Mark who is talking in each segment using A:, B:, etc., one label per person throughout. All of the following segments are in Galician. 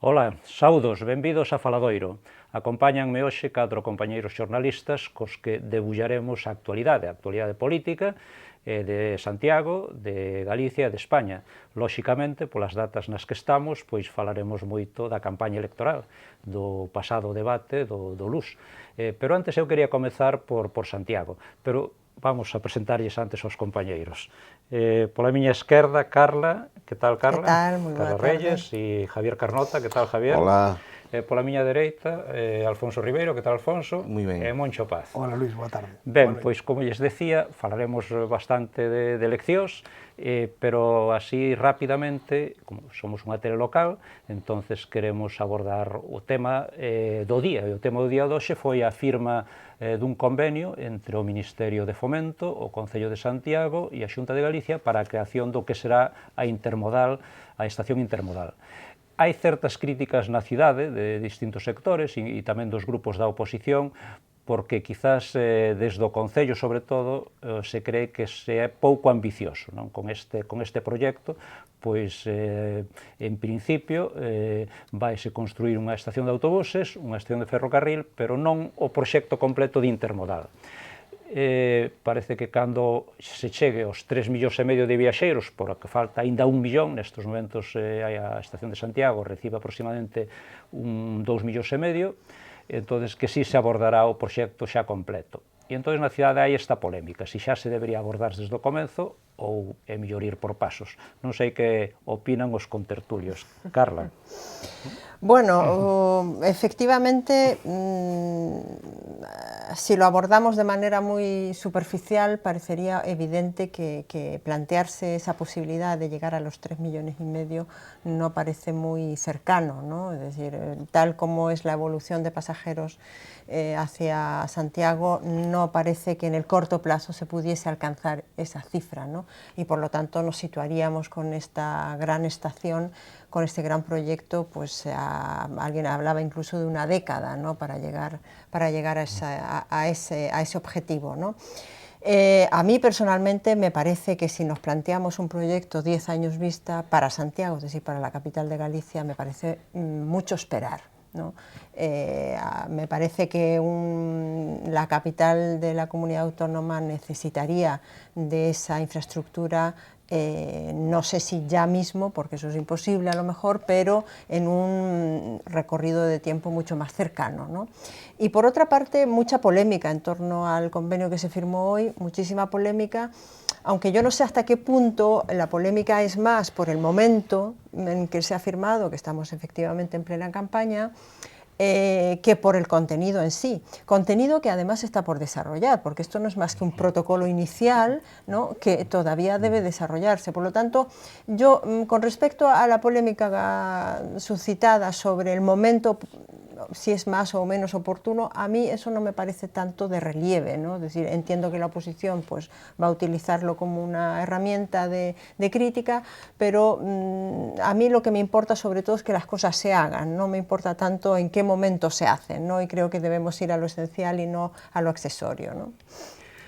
A: Ola, saudos, benvidos a Faladoiro. Acompáñanme hoxe 4 compañeiros xornalistas cos que debullaremos a actualidade política de Santiago, de Galicia e de España. Lóxicamente, polas datas nas que estamos, pois falaremos moito da campaña electoral, do pasado debate do LUS. Pero antes eu quería comezar por Santiago, pero vamos a presentarlles antes aos compañeiros. Pola miña esquerda, Carla, que tal, Carla?
B: Que tal? Moi boa
A: Carla
B: tarde.
A: Reyes e Javier Carnota, que tal, Javier?
C: Hola.
A: Pola miña dereita, Alfonso Ribeiro, que tal, Alfonso?
C: Moi ben.
A: E Moncho Paz.
D: Hola Luis, boa tarde.
A: Ben, pois como lles decía, falaremos bastante de eleccións, pero así rapidamente, como somos unha tele local, entonces queremos abordar o tema do día, e o tema do día de hoxe foi a firma dun convenio entre o Ministerio de Fomento, o Concello de Santiago e a Xunta de Galicia para a creación do que será a intermodal, a estación intermodal. Hai certas críticas na cidade de distintos sectores e tamén dos grupos da oposición porque quizás desde o Concello, sobre todo, se cree que se é pouco ambicioso, non? Con este proxecto, pois, en principio, vaise construir unha estación de autobuses, unha estación de ferrocarril, pero non o proxecto completo de intermodal. Parece que cando se chegue aos 3,5 millóns de viaxeiros, por que falta aínda 1 millón, nestes momentos a estación de Santiago recibe aproximadamente 2,5 millóns, entón que si se abordará o proxecto xa completo. E entón na cidade hai esta polémica, se xa se debería abordar desde o comenzo ou é mellor ir por pasos. Non sei que opinan os contertulios. Carla.
B: Bueno, efectivamente, si lo abordamos de manera muy superficial, parecería evidente que plantearse esa posibilidad de llegar a los 3,5 millones no parece muy cercano, ¿no? Es decir, tal como es la evolución de pasajeros hacia Santiago, no parece que en el corto plazo se pudiese alcanzar esa cifra, ¿no? Y por lo tanto nos situaríamos con esta gran estación, con este gran proyecto, pues alguien hablaba incluso de una década, ¿no? para llegar a ese objetivo, ¿no? A mí personalmente me parece que si nos planteamos un proyecto 10 años vista para Santiago, es decir, para la capital de Galicia, me parece mucho esperar, ¿no? Me parece que la capital de la comunidad autónoma necesitaría de esa infraestructura, no sé si ya mismo, porque eso es imposible a lo mejor, pero en un recorrido de tiempo mucho más cercano, ¿no? Y por otra parte, mucha polémica en torno al convenio que se firmó hoy, muchísima polémica, aunque yo no sé hasta qué punto la polémica es más por el momento en que se ha firmado, que estamos efectivamente en plena campaña, que por el contenido en sí. Contenido que además está por desarrollar, porque esto no es más que un protocolo inicial, ¿no? que todavía debe desarrollarse. Por lo tanto, yo, con respecto a la polémica suscitada sobre el momento, si es más o menos oportuno, a mí eso no me parece tanto de relieve, ¿no? Es decir, entiendo que la oposición pues, va a utilizarlo como una herramienta de crítica, pero a mí lo que me importa sobre todo es que las cosas se hagan, no me importa tanto en qué momento se hacen, ¿no? Y creo que debemos ir a lo esencial y no a lo accesorio, ¿no?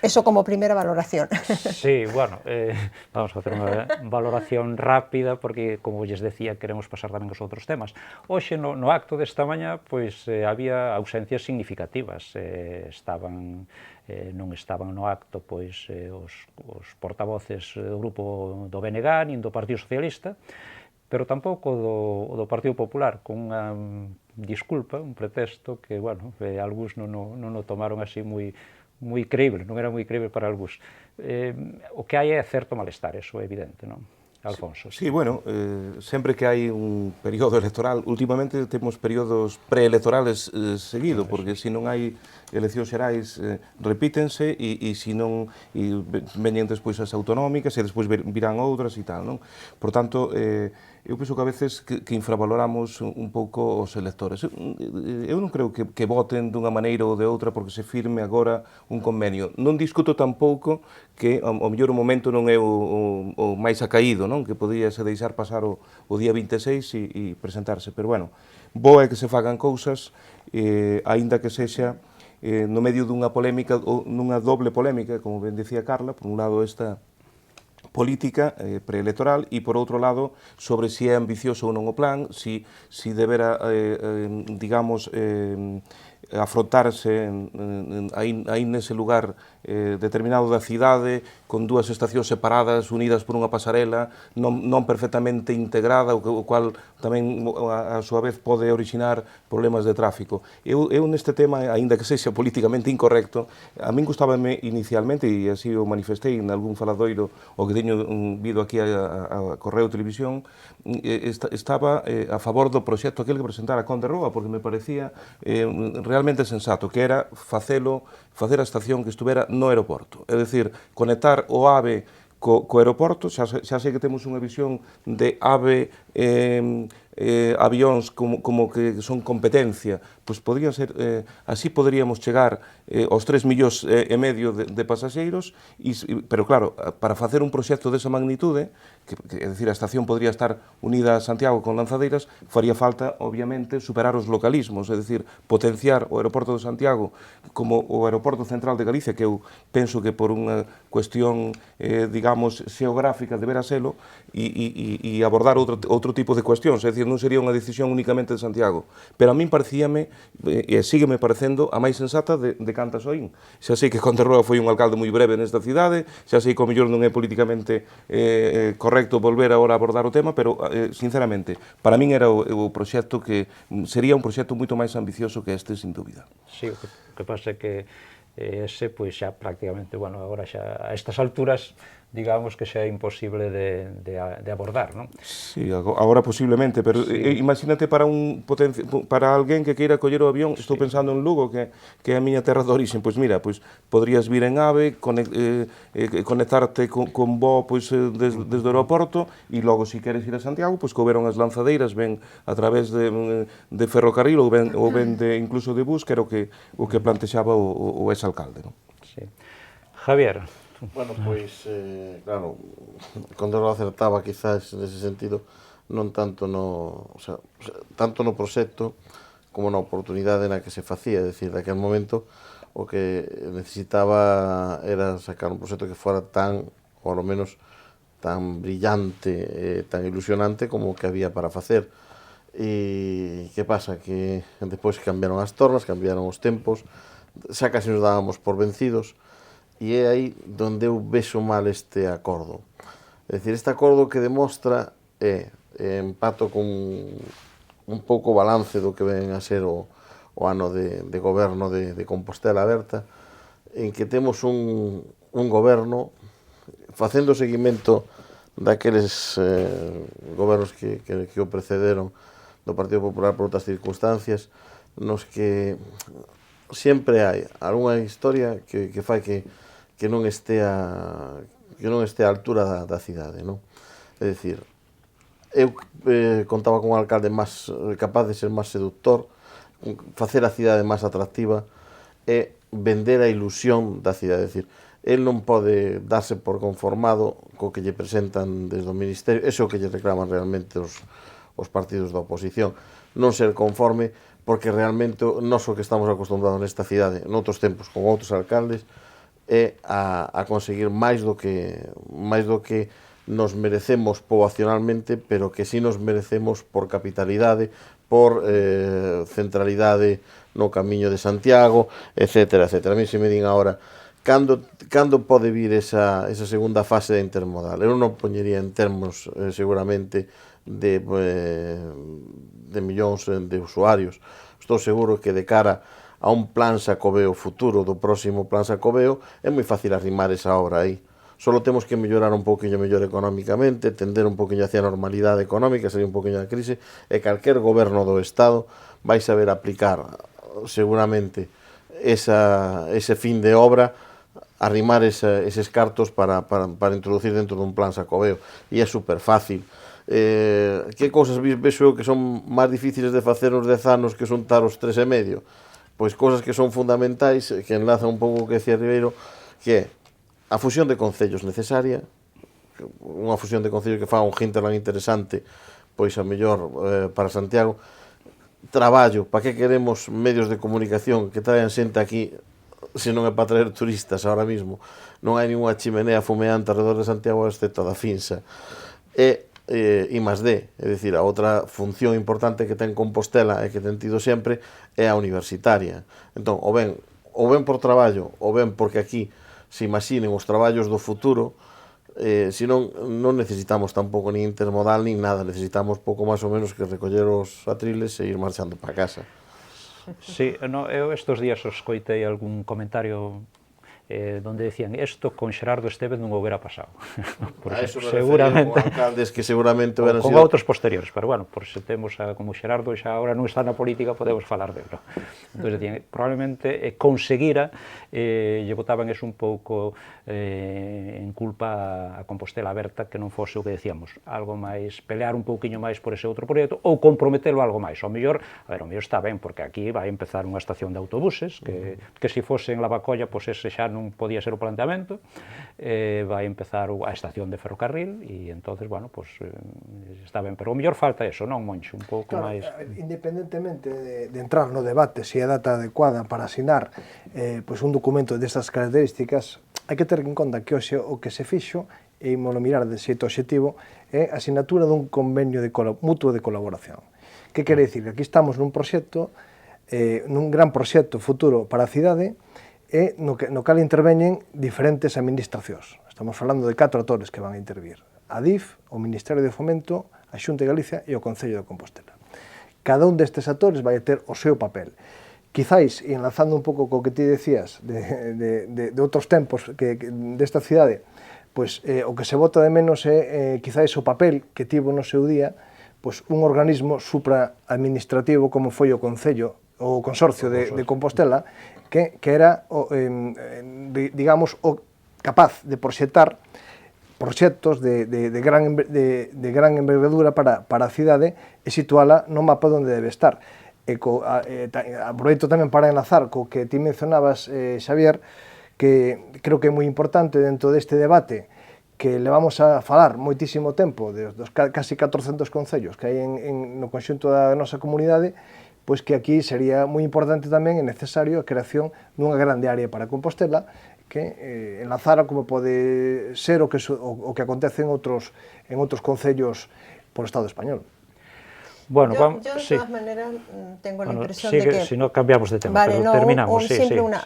B: Eso como primera valoración.
A: Sí, bueno, vamos a facer unha valoración rápida, porque, como lles decía, queremos pasar tamén os outros temas. Hoxe, no acto desta mañá, pois, había ausencias significativas. Non estaban no acto pois, os portavoces do grupo do BNG, nin do Partido Socialista, pero tampouco do Partido Popular, con unha disculpa, un pretexto que, bueno, algúns non o tomaron así moi creíble, non era moi creíble para algúns. O que hai é certo malestar, eso é evidente, non? Alfonso.
C: Sí, bueno, sempre que hai un período electoral, últimamente temos períodos preelectorales seguido, porque se non hai eleccións xerais repítense e se non veñen despois as autonómicas e despois virán outras e tal, non? Por tanto, eu penso que a veces que infravaloramos un pouco os electores. Eu non creo que voten dunha maneira ou de outra porque se firme agora un convenio. Non discuto tampouco que ao mellor o momento non é o máis acaído, non? Que podíase deixar pasar o día 26 e presentarse. Pero, bueno, boa é que se fagan cousas, aínda que sexa no medio dunha polémica, ou nunha doble polémica, como ben decía Carla, por un lado esta política preelectoral e, por outro lado, sobre si é ambicioso ou non o plan, si debera, digamos, afrontarse aí nese lugar determinado da cidade, con dúas estacións separadas, unidas por unha pasarela, non perfectamente integrada, o cual tamén a súa vez pode orixinar problemas de tráfico. Eu neste tema, aínda que sexa políticamente incorrecto, a min gustábame inicialmente, e así o manifestei en algún faladoiro o que teño vido aquí a Correo Televisión, estaba a favor do proxecto aquel que presentara Conde Roa, porque me parecía realmente sensato, que era facer a estación que estuvera no aeroporto. É dicir, conectar o AVE co aeroporto, xa sei que temos unha visión de AVE avións como que son competencia, pois podrían ser, así poderíamos chegar aos 3,5 millóns de pasaxeiros, pero claro, para facer un proxecto desa magnitude, é dicir, a estación podría estar unida a Santiago con lanzadeiras, faría falta, obviamente, superar os localismos, é dicir, potenciar o aeroporto de Santiago como o aeroporto central de Galicia, que eu penso que por unha cuestión, digamos, xeográfica debera selo, e abordar outro tipo de cuestións, é dicir, non sería unha decisión únicamente de Santiago, pero a min parecíame, e sígueme parecendo, a máis sensata de cantas oín. Xa sei que Conde Roa foi un alcalde moi breve nesta cidade, xa sei que o mellor non é políticamente correcto volver agora a abordar o tema, pero, sinceramente, para min era o proxecto que sería un proxecto moito máis ambicioso que este, sin dúbida.
A: Sí, o que pasa é que ese, pois xa prácticamente, bueno, agora xa a estas alturas, digamos que xa é imposible de abordar, non?
C: Sí, agora posiblemente, pero imagínate para alguén que queira coller o avión, estou pensando en Lugo, que é a miña terra de origen, pois mira, pois podrías vir en AVE, conectarte con voo desde o aeroporto, e logo, se queres ir a Santiago, pois que houberon as lanzadeiras, ven a través de ferrocarril ou ben incluso de bus, que era o que plantexaba o ex-alcalde, non?
A: Sí. Javier.
D: Bueno, pois, claro, Conde Roa acertaba quizás nese sentido, non tanto tanto no proxecto como na oportunidade na que se facía, é dicir, daquele momento o que necesitaba era sacar un proxecto que fora tan, ou ao menos tan brillante, tan ilusionante como o que había para facer. E que pasa? Que depois cambiaron as tornas, cambiaron os tempos, xa casi nos dábamos por vencidos, e é aí donde eu vexo mal este acordo. É dicir, este acordo que demostra empato con un pouco o balance do que ven a ser o ano de goberno de Compostela Aberta, en que temos un goberno facendo seguimento daqueles gobernos que o precederon do Partido Popular por outras circunstancias, nos que sempre hai algunha historia que fai que non este a altura da cidade, non? É dicir, eu contaba con un alcalde máis capaz de ser máis seductor, facer a cidade máis atractiva e vender a ilusión da cidade. É dicir, el non pode darse por conformado co que lle presentan desde o Ministerio, eso é o que lle reclaman realmente os partidos da oposición, non ser conforme, porque realmente nós o que estamos acostumbrados nesta cidade, noutros tempos con outros alcaldes, é a conseguir máis do que nos merecemos poboacionalmente, pero que si nos merecemos por capitalidade, por centralidade no camiño de Santiago, etc. A mí se me din agora, cando pode vir esa segunda fase da intermodal? Eu non poñería en termos seguramente de millóns de usuarios. Estou seguro que de cara a un plan Xacobeo futuro, do próximo plan Xacobeo, é moi fácil arrimar esa obra aí. Solo temos que mellorar un pouquinho mellor económicamente, tender un pouquinho hacia a normalidade económica, salir un pouquinho da crise, e calquer goberno do Estado vai saber aplicar seguramente ese fin de obra, arrimar eses cartos para introducir dentro dun plan Xacobeo. E é super fácil. Que cousas vexo que son máis difíciles de facer uns 10 anos que son tar os 3,5? Pois cousas que son fundamentais, que enlazan un pouco o que decía Ribeiro, que é a fusión de concellos necesaria, unha fusión de concellos que faga un hinterland interesante, pois a mellor para Santiago, traballo, para que queremos medios de comunicación que traian xente aquí se non é para traer turistas ahora mismo. Non hai ninguna chimenea fumeante alrededor de Santiago excepto da Finsa. E I+D, é dicir, a outra función importante que ten Compostela e que ten tido sempre é a universitaria. Entón, ou ben por traballo, ou ben porque aquí se imaginen os traballos do futuro, senón non necesitamos tampouco nin intermodal nin nada, necesitamos pouco máis ou menos que recoller os atriles e ir marchando para casa.
A: Sí, no, eu estes días os coitei algún comentario donde decían isto con Xerardo Estévez non houbera pasado.
D: Por eso seguramente con alcaldes que seguramente hubieran
A: sido... Con outros posteriores, pero bueno, por se temos como Xerardo xa agora non está na política, podemos falar dele. Entón, decían, probablemente conseguira, lle botaban eso un pouco en culpa a Compostela Aberta, que non fose o que decíamos, algo máis, pelear un pouquiño máis por ese outro proxecto, ou comprometelo algo máis. O mellor está ben, porque aquí vai empezar unha estación de autobuses, que se fose en Lavacolla, pois ese xa non podía ser o planteamento, vai empezar a estación de ferrocarril e entonces, bueno, pues está ben, pero o mellor falta eso, non, Moncho, un pouco máis...
E: Independentemente de entrar no debate se é a data adecuada para asinar un documento destas características, hai que ter en conta que hoxe o que se fixo, e imolo mirar de xeito obxectivo, é a asinatura dun convenio mutuo de colaboración. Que quere dicir? Que aquí estamos nun proxecto, nun gran proxecto futuro para a cidade, e no cal interveñen diferentes administracións. Estamos falando de 4 actores que van a intervir. A DIF, o Ministerio de Fomento, a Xunta de Galicia e o Concello de Compostela. Cada un destes actores vai ter o seu papel. Quizáis, e enlazando un pouco co que ti decías de outros tempos desta cidade, pois o que se bota de menos é quizáis o papel que tivo no seu día un organismo supraadministrativo como foi o Concello, o Consorcio de Compostela, que era, digamos, capaz de proxectar proxectos de gran envergadura para a cidade e situala no mapa onde debe estar. Aproveito tamén para enlazar co que ti mencionabas, Xavier, que creo que é moi importante dentro deste debate que levamos a falar moitísimo tempo dos casi 400 concellos que hai no conxunto da nosa comunidade, pois que aquí sería moi importante tamén e necesario a creación dunha grande área para Compostela que enlazara como pode ser o que acontece en outros concellos por Estado español.
A: Bueno,
B: yo de todas maneras tengo la impresión de que...
A: Si no cambiamos de tema, pero terminamos.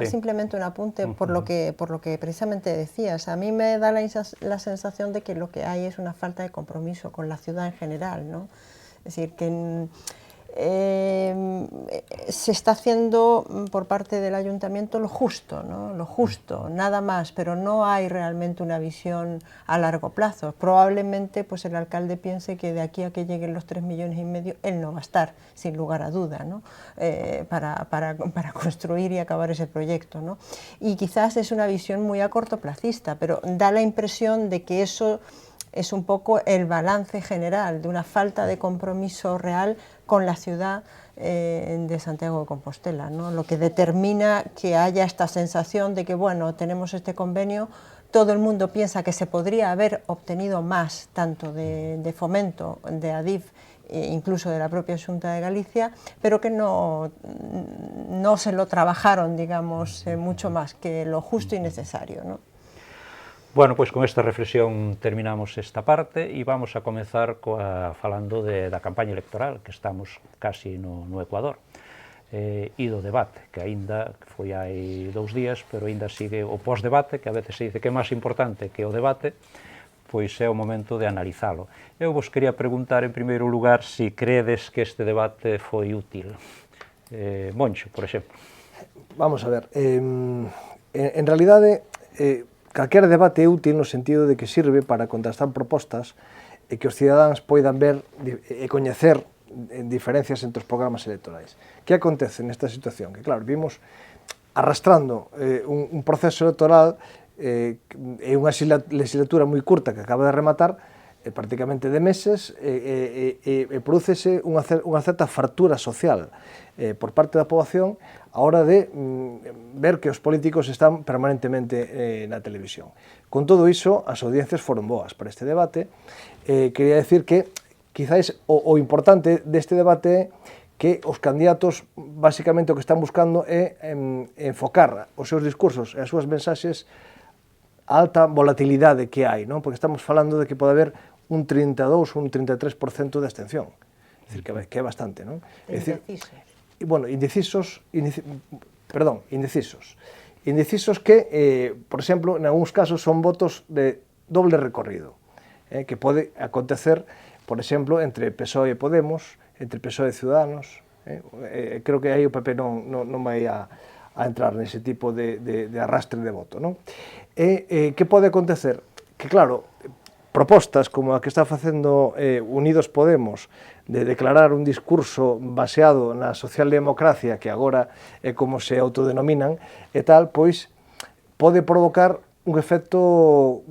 B: Simplemente un apunte por lo que precisamente decías. A mí me da la sensación de que lo que hay es una falta de compromiso con la ciudad en general, ¿no? Es decir, que se está haciendo por parte del ayuntamiento lo justo, ¿no? Lo justo, nada más, pero no hay realmente una visión a largo plazo. Probablemente pues el alcalde piense que de aquí a que lleguen los 3,5 millones él no va a estar, sin lugar a duda, ¿no? Para construir y acabar ese proyecto, ¿no? Y quizás es una visión muy a cortoplacista, pero da la impresión de que eso es un poco el balance general de una falta de compromiso real con la ciudad de Santiago de Compostela, ¿no? Lo que determina que haya esta sensación de que, bueno, tenemos este convenio, todo el mundo piensa que se podría haber obtenido más, tanto de Fomento, de ADIF, incluso de la propia Xunta de Galicia, pero que no se lo trabajaron, digamos, mucho más que lo justo y necesario, ¿no?
A: Bueno, pois con esta reflexión terminamos esta parte e vamos a comezar falando da campaña electoral, que estamos casi no Ecuador, e do debate, que aínda foi hai 2 días, pero aínda sigue o pós-debate, que a veces se dice que é máis importante que o debate, pois é o momento de analizalo. Eu vos quería preguntar, en primeiro lugar, se credes que este debate foi útil. Moncho, por exemplo.
E: Vamos a ver, en realidade... calquera debate é útil no sentido de que sirve para contrastar propostas e que os cidadáns poidan ver e coñecer diferencias entre os programas electorais. Que acontece nesta situación? Que, claro, vimos arrastrando un proceso electoral e unha legislatura moi curta que acaba de rematar, prácticamente de meses, e prodúcese unha certa fractura social por parte da poboación a hora de ver que os políticos están permanentemente na televisión. Con todo iso, as audiencias foron boas para este debate. Quería decir que, quizáis, o importante deste debate é que os candidatos basicamente o que están buscando é enfocar os seus discursos e as súas mensaxes a alta volatilidade que hai, non? Porque estamos falando de que pode haber un 32 ou un 33% de abstención. É dicir, que é bastante, non?
B: Indecisos.
E: Bueno, indecisos que, por exemplo, en algúns casos son votos de doble recorrido, que pode acontecer, por exemplo, entre PSOE e Podemos, entre PSOE e Ciudadanos. Creo que aí o PP non vai a entrar nese tipo de arrastre de voto, non? Que pode acontecer? Que, claro, propostas como a que está facendo Unidos Podemos de declarar un discurso baseado na socialdemocracia, que agora é como se autodenominan, e tal, pois pode provocar un efecto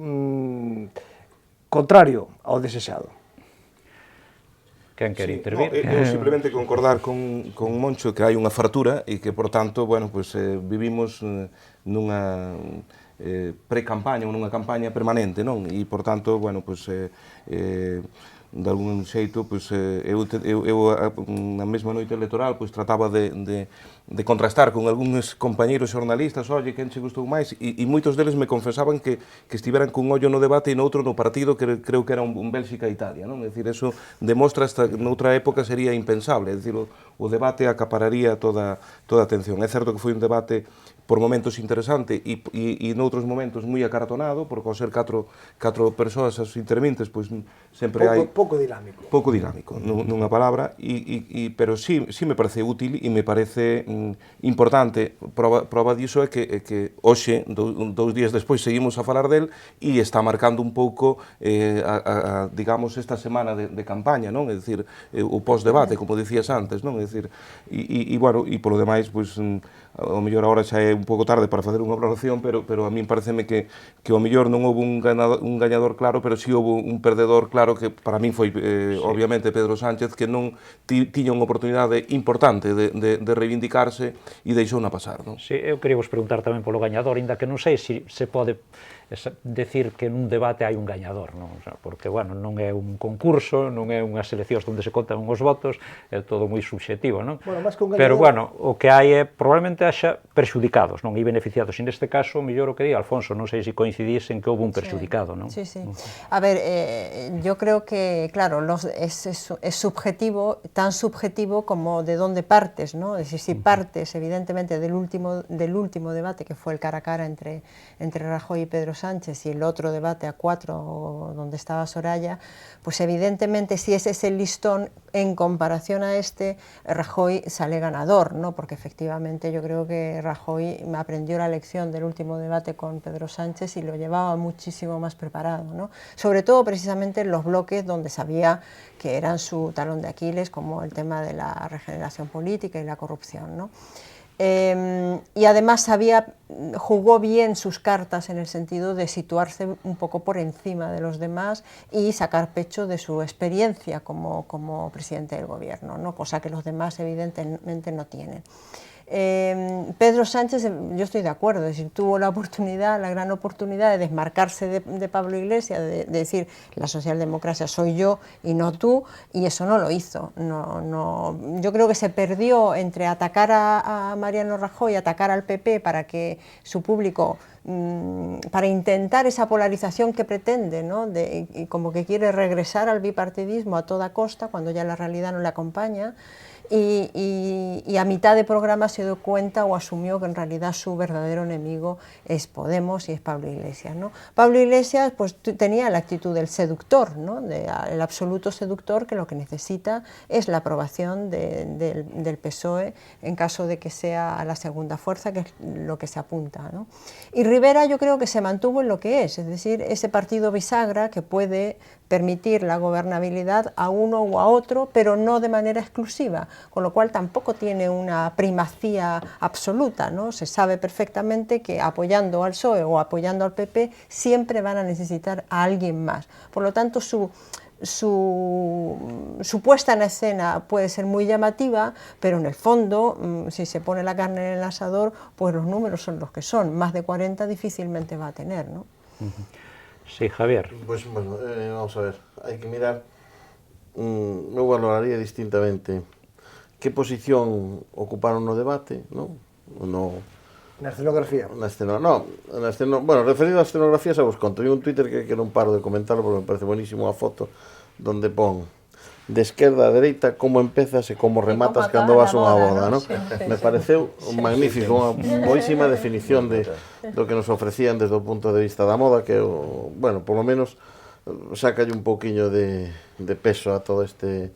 E: contrario ao desexado.
A: Quen quere
C: Sí,
A: intervir?
C: no, eu simplemente concordar con Moncho que hai unha fartura e que, por tanto, bueno, pues, vivimos nunha pre-campaña ou nunha campaña permanente, non? E, por tanto, bueno, pues, de algún xeito, pues, eu na mesma noite electoral pues, trataba de contrastar con algúns compañeiros xornalistas, oye, quen che gustou máis, e moitos deles me confesaban que estiveran cun ollo no debate e noutro no partido que creo que era un Bélxica-Italia, non? É dicir, eso demostra hasta que noutra época sería impensable, é dicir, o debate acapararía toda a atención. É certo que foi un debate por momentos interesante e noutros momentos moi acartonado, porque ao ser catro persoas as interventes, pois sempre hai...
E: Pouco dinámico.
C: Pouco dinámico, nunha palabra, pero sí me parece útil e me parece importante. Prova diso é que hoxe, 2 días despois, seguimos a falar del e está marcando un pouco, digamos, esta semana de campaña, non? É dicir, o post-debate, como dicías antes, non? É dicir, bueno, e polo demais, pois, ao mellor agora xa é un pouco tarde para facer unha valoración, pero a min pareceme que ao mellor non houve un gañador claro, pero si houve un perdedor claro, que para min foi, obviamente, Pedro Sánchez, que non tiña unha oportunidade importante de reivindicarse e deixouna pasar, non?
A: Sí, eu quería vos preguntar tamén polo gañador, ainda que non sei se pode decir que nun debate hai un gañador, non? O sea, porque, bueno, non é un concurso, non é unhas eleccións onde se contan os votos, é todo moi subxetivo, non?
E: Bueno, máis que un gañador...
A: Pero, bueno, o que hai é, probablemente haxa perxudicados, non? E beneficiados. E neste caso, mellor o que di Alfonso, non sei se coincidís en que houve un perxudicado, non?
B: Sí, sí. A ver, yo creo que, claro, es subjetivo, tan subjetivo como de dónde partes, ¿no? Es decir, si partes, evidentemente, del último debate, que fue el cara a cara entre Rajoy y Pedro Sánchez, y el otro debate a 4, donde estaba Soraya, pues evidentemente, si ese es el listón, en comparación a este, Rajoy sale ganador, ¿no? Porque efectivamente yo creo que Rajoy aprendió la lección del último debate con Pedro Sánchez y lo llevaba muchísimo más preparado, ¿no? Sobre todo precisamente en los bloques donde sabía que eran su talón de Aquiles, como el tema de la regeneración política y la corrupción, ¿no? Y además jugó bien sus cartas en el sentido de situarse un poco por encima de los demás y sacar pecho de su experiencia como presidente del gobierno, ¿no? Cosa que los demás evidentemente no tienen. Pedro Sánchez, yo estoy de acuerdo, es decir, tuvo la gran oportunidad de desmarcarse de Pablo Iglesias, de decir, la socialdemocracia soy yo y no tú, y eso no lo hizo. Yo creo que se perdió entre atacar a Mariano Rajoy y atacar al PP para que su público, para intentar esa polarización que pretende, ¿no? Y como que quiere regresar al bipartidismo a toda costa, cuando ya la realidad no le acompaña. Y a mitad de programa se dio cuenta o asumió que en realidad su verdadero enemigo es Podemos y es Pablo Iglesias, ¿no? Pablo Iglesias pues tenía la actitud del seductor, ¿no? El absoluto seductor, que lo que necesita es la aprobación del PSOE en caso de que sea la segunda fuerza, que es lo que se apunta, ¿no? Y Rivera yo creo que se mantuvo en lo que es decir, ese partido bisagra que puede permitir la gobernabilidad a uno o a otro, pero no de manera exclusiva, con lo cual tampoco tiene una primacía absoluta, ¿no? Se sabe perfectamente que apoyando al PSOE o apoyando al PP siempre van a necesitar a alguien más. Por lo tanto, su puesta en escena puede ser muy llamativa, pero en el fondo, si se pone la carne en el asador, pues los números son los que son. Más de 40 difícilmente va a tener, ¿no?
A: Sí, Javier.
D: Pues bueno, vamos a ver, hai que mirar, eu valoraría distintamente que posición ocuparon no debate, non?
E: Na escenografía.
D: Bueno, referido á escenografía, xa vos conto. Vi un Twitter que non paro de comentarlo porque me parece buenísimo a foto donde pon de esquerda a dereita como empezas e como rematas cando vas a unha boda, non? Me pareceu magnífico, unha boísima definición do que nos ofrecían desde o punto de vista da moda, que, bueno, por lo menos sácalle un pouquiño de peso a todo este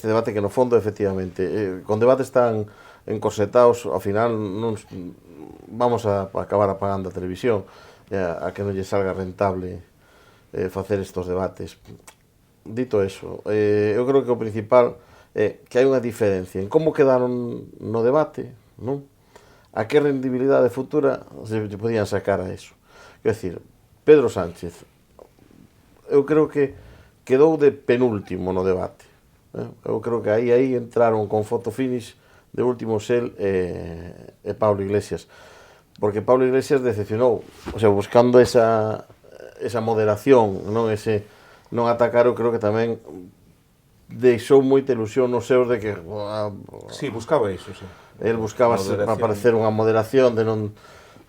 D: debate que no fondo, efectivamente, con debates tan encorsetados, ao final non vamos a acabar apagando a televisión a que non lle salga rentable facer estos debates. Dito eso, eu creo que o principal é que hai unha diferencia en como quedaron no debate, non? A que rendibilidade futura se podían sacar a eso. Quer decir, Pedro Sánchez, eu creo que quedou de penúltimo no debate. Eu creo que aí entraron con foto finish de último Sel e Pablo Iglesias, porque Pablo Iglesias decepcionou, o sea, buscando esa moderación, non atacar, eu creo que tamén deixou moita ilusión nos seus de que
C: Sí, buscaba iso, sí.
D: El buscaba aparecer unha moderación de non...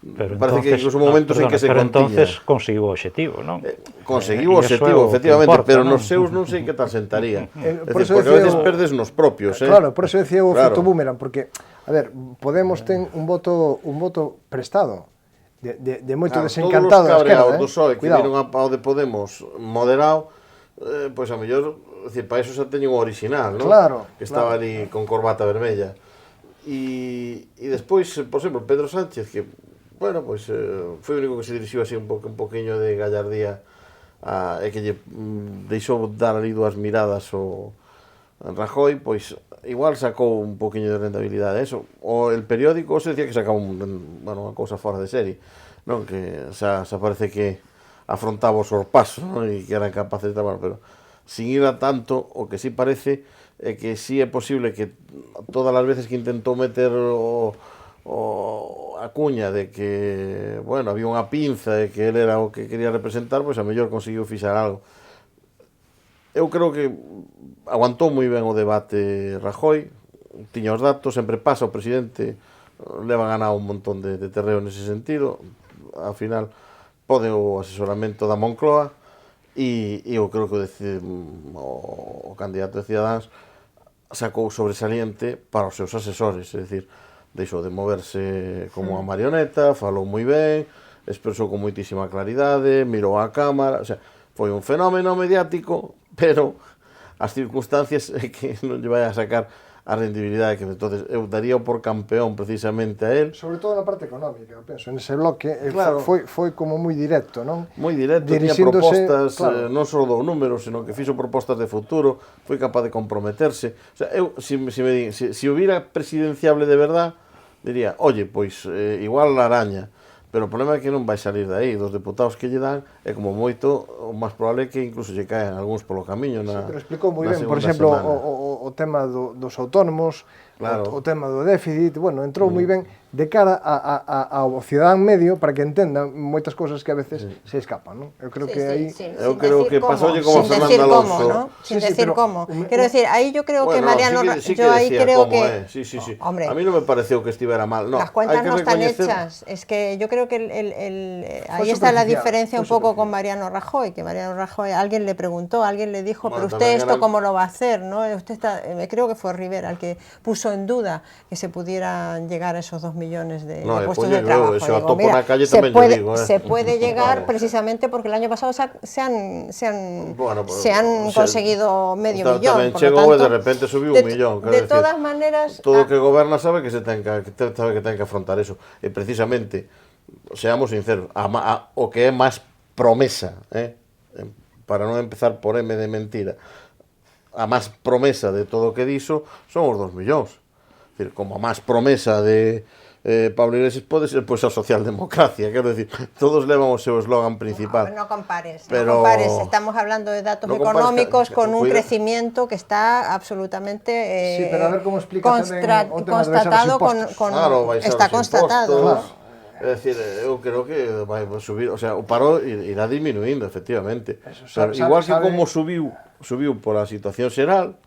A: Pero
D: parece que incluso momentos en que se
A: pero
D: contiña.
A: entonces conseguiu o obxectivo, non?
D: Conseguiu o obxectivo, efectivamente, pero nos seus non sei que tal sentaría. Porque a veces perdes nos propios,
E: Claro, por eso decía o efecto boomerang, porque, a ver, Podemos ten un voto prestado de moito desencantado
D: da esquerda. Todos os cabreados do PSOE que viron ao de Podemos moderado, pois a mellor, para eso xa teñen un original, non?
E: Claro.
D: Que estaba ali con corbata vermella. E despois, por exemplo, Pedro Sánchez, que, bueno, pois foi o único que se dirixiu así un poquinho de gallardía e que lle deixou dar ali dúas miradas ao Rajoy, pois igual sacou un poquinho de rentabilidade eso. O el periódico se decía que sacaba unha cousa fora de serie, non? Que xa parece que afrontaba o sorpaso, non? E que eran capaces de traballar, pero sin ir a tanto, o que sí parece é que sí é posible que todas as veces que intentou meter a cuña de que, bueno, había unha pinza e que ele era o que quería representar, pois a mellor conseguiu fixar algo. Eu creo que aguantou moi ben o debate Rajoy, tiña os datos, sempre pasa o presidente, leva ganado un montón de terreo nese sentido, ao final pode o asesoramento da Moncloa e eu creo que o candidato de Ciudadanos sacou sobresaliente para os seus asesores, é dicir, deixou de moverse como unha marioneta, falou moi ben, expresou con moitísima claridade, mirou a cámara, o sea, foi un fenómeno mediático, pero as circunstancias é que non lle vai a sacar a rendibilidade que entonces eu daría por campeón precisamente a él.
E: Sobre todo na parte económica, eu penso, nese bloque
D: claro,
E: foi como moi directo, non?
D: Moi directo, tiña propostas, claro, non só dou números, senón que fixo propostas de futuro, foi capaz de comprometerse. O sea, eu, se hubiera presidenciable de verdad, diría, oye, pois igual la araña, pero o problema é que non vai salir de aí, dos deputados que lle dan, é como moito, o máis probable é que incluso lle caen algúns polo camiño na.
E: Sí, pero explicou moi ben, por exemplo, o tema dos autónomos, claro, o tema do déficit, bueno, entrou moi ben de cara ao cidadán medio para que entenda moitas cousas que a veces se escapan, non? Eu creo que aí...
D: Eu creo que pasoulle como a Fernando Alonso.
B: Sin decir cómo. Quero decir, aí yo creo que Mariano...
D: Yo aí creo que... Sí. A mí non me pareceu que estivera mal.
B: Las cuentas no están hechas. Es que yo creo que ahí está la diferencia un poco con Mariano Rajoy, que Mariano Rajoy, alguien le preguntó, alguien le dijo, pero usted esto cómo lo va a hacer, ¿no? Usted está, creo que fue Rivera el que puso en duda que se pudieran llegar a esos 2 millones de puestos de trabajo.
D: Digo, mira,
B: se puede llegar precisamente porque el año pasado se han conseguido medio millón.
D: Tamén chegou e de repente subiu 1 millón.
B: De todas maneras...
D: Todo o que goberna sabe que ten que afrontar eso. E precisamente, seamos sinceros, o que é máis promesa, para non empezar por M de mentira, a máis promesa de todo o que dixo son os 2 millóns. Como a máis promesa de Pablo Iglesias pode ser pois a socialdemocracia, quero decir, todos levan o seu eslogan principal.
B: No compares, estamos hablando de datos económicos con un crecimiento que está absolutamente constatado está constatado.
D: É dicir, eu creo que vai subir, o sea, o paro irá disminuindo, efectivamente. Igual que como subiu por a situación xeral,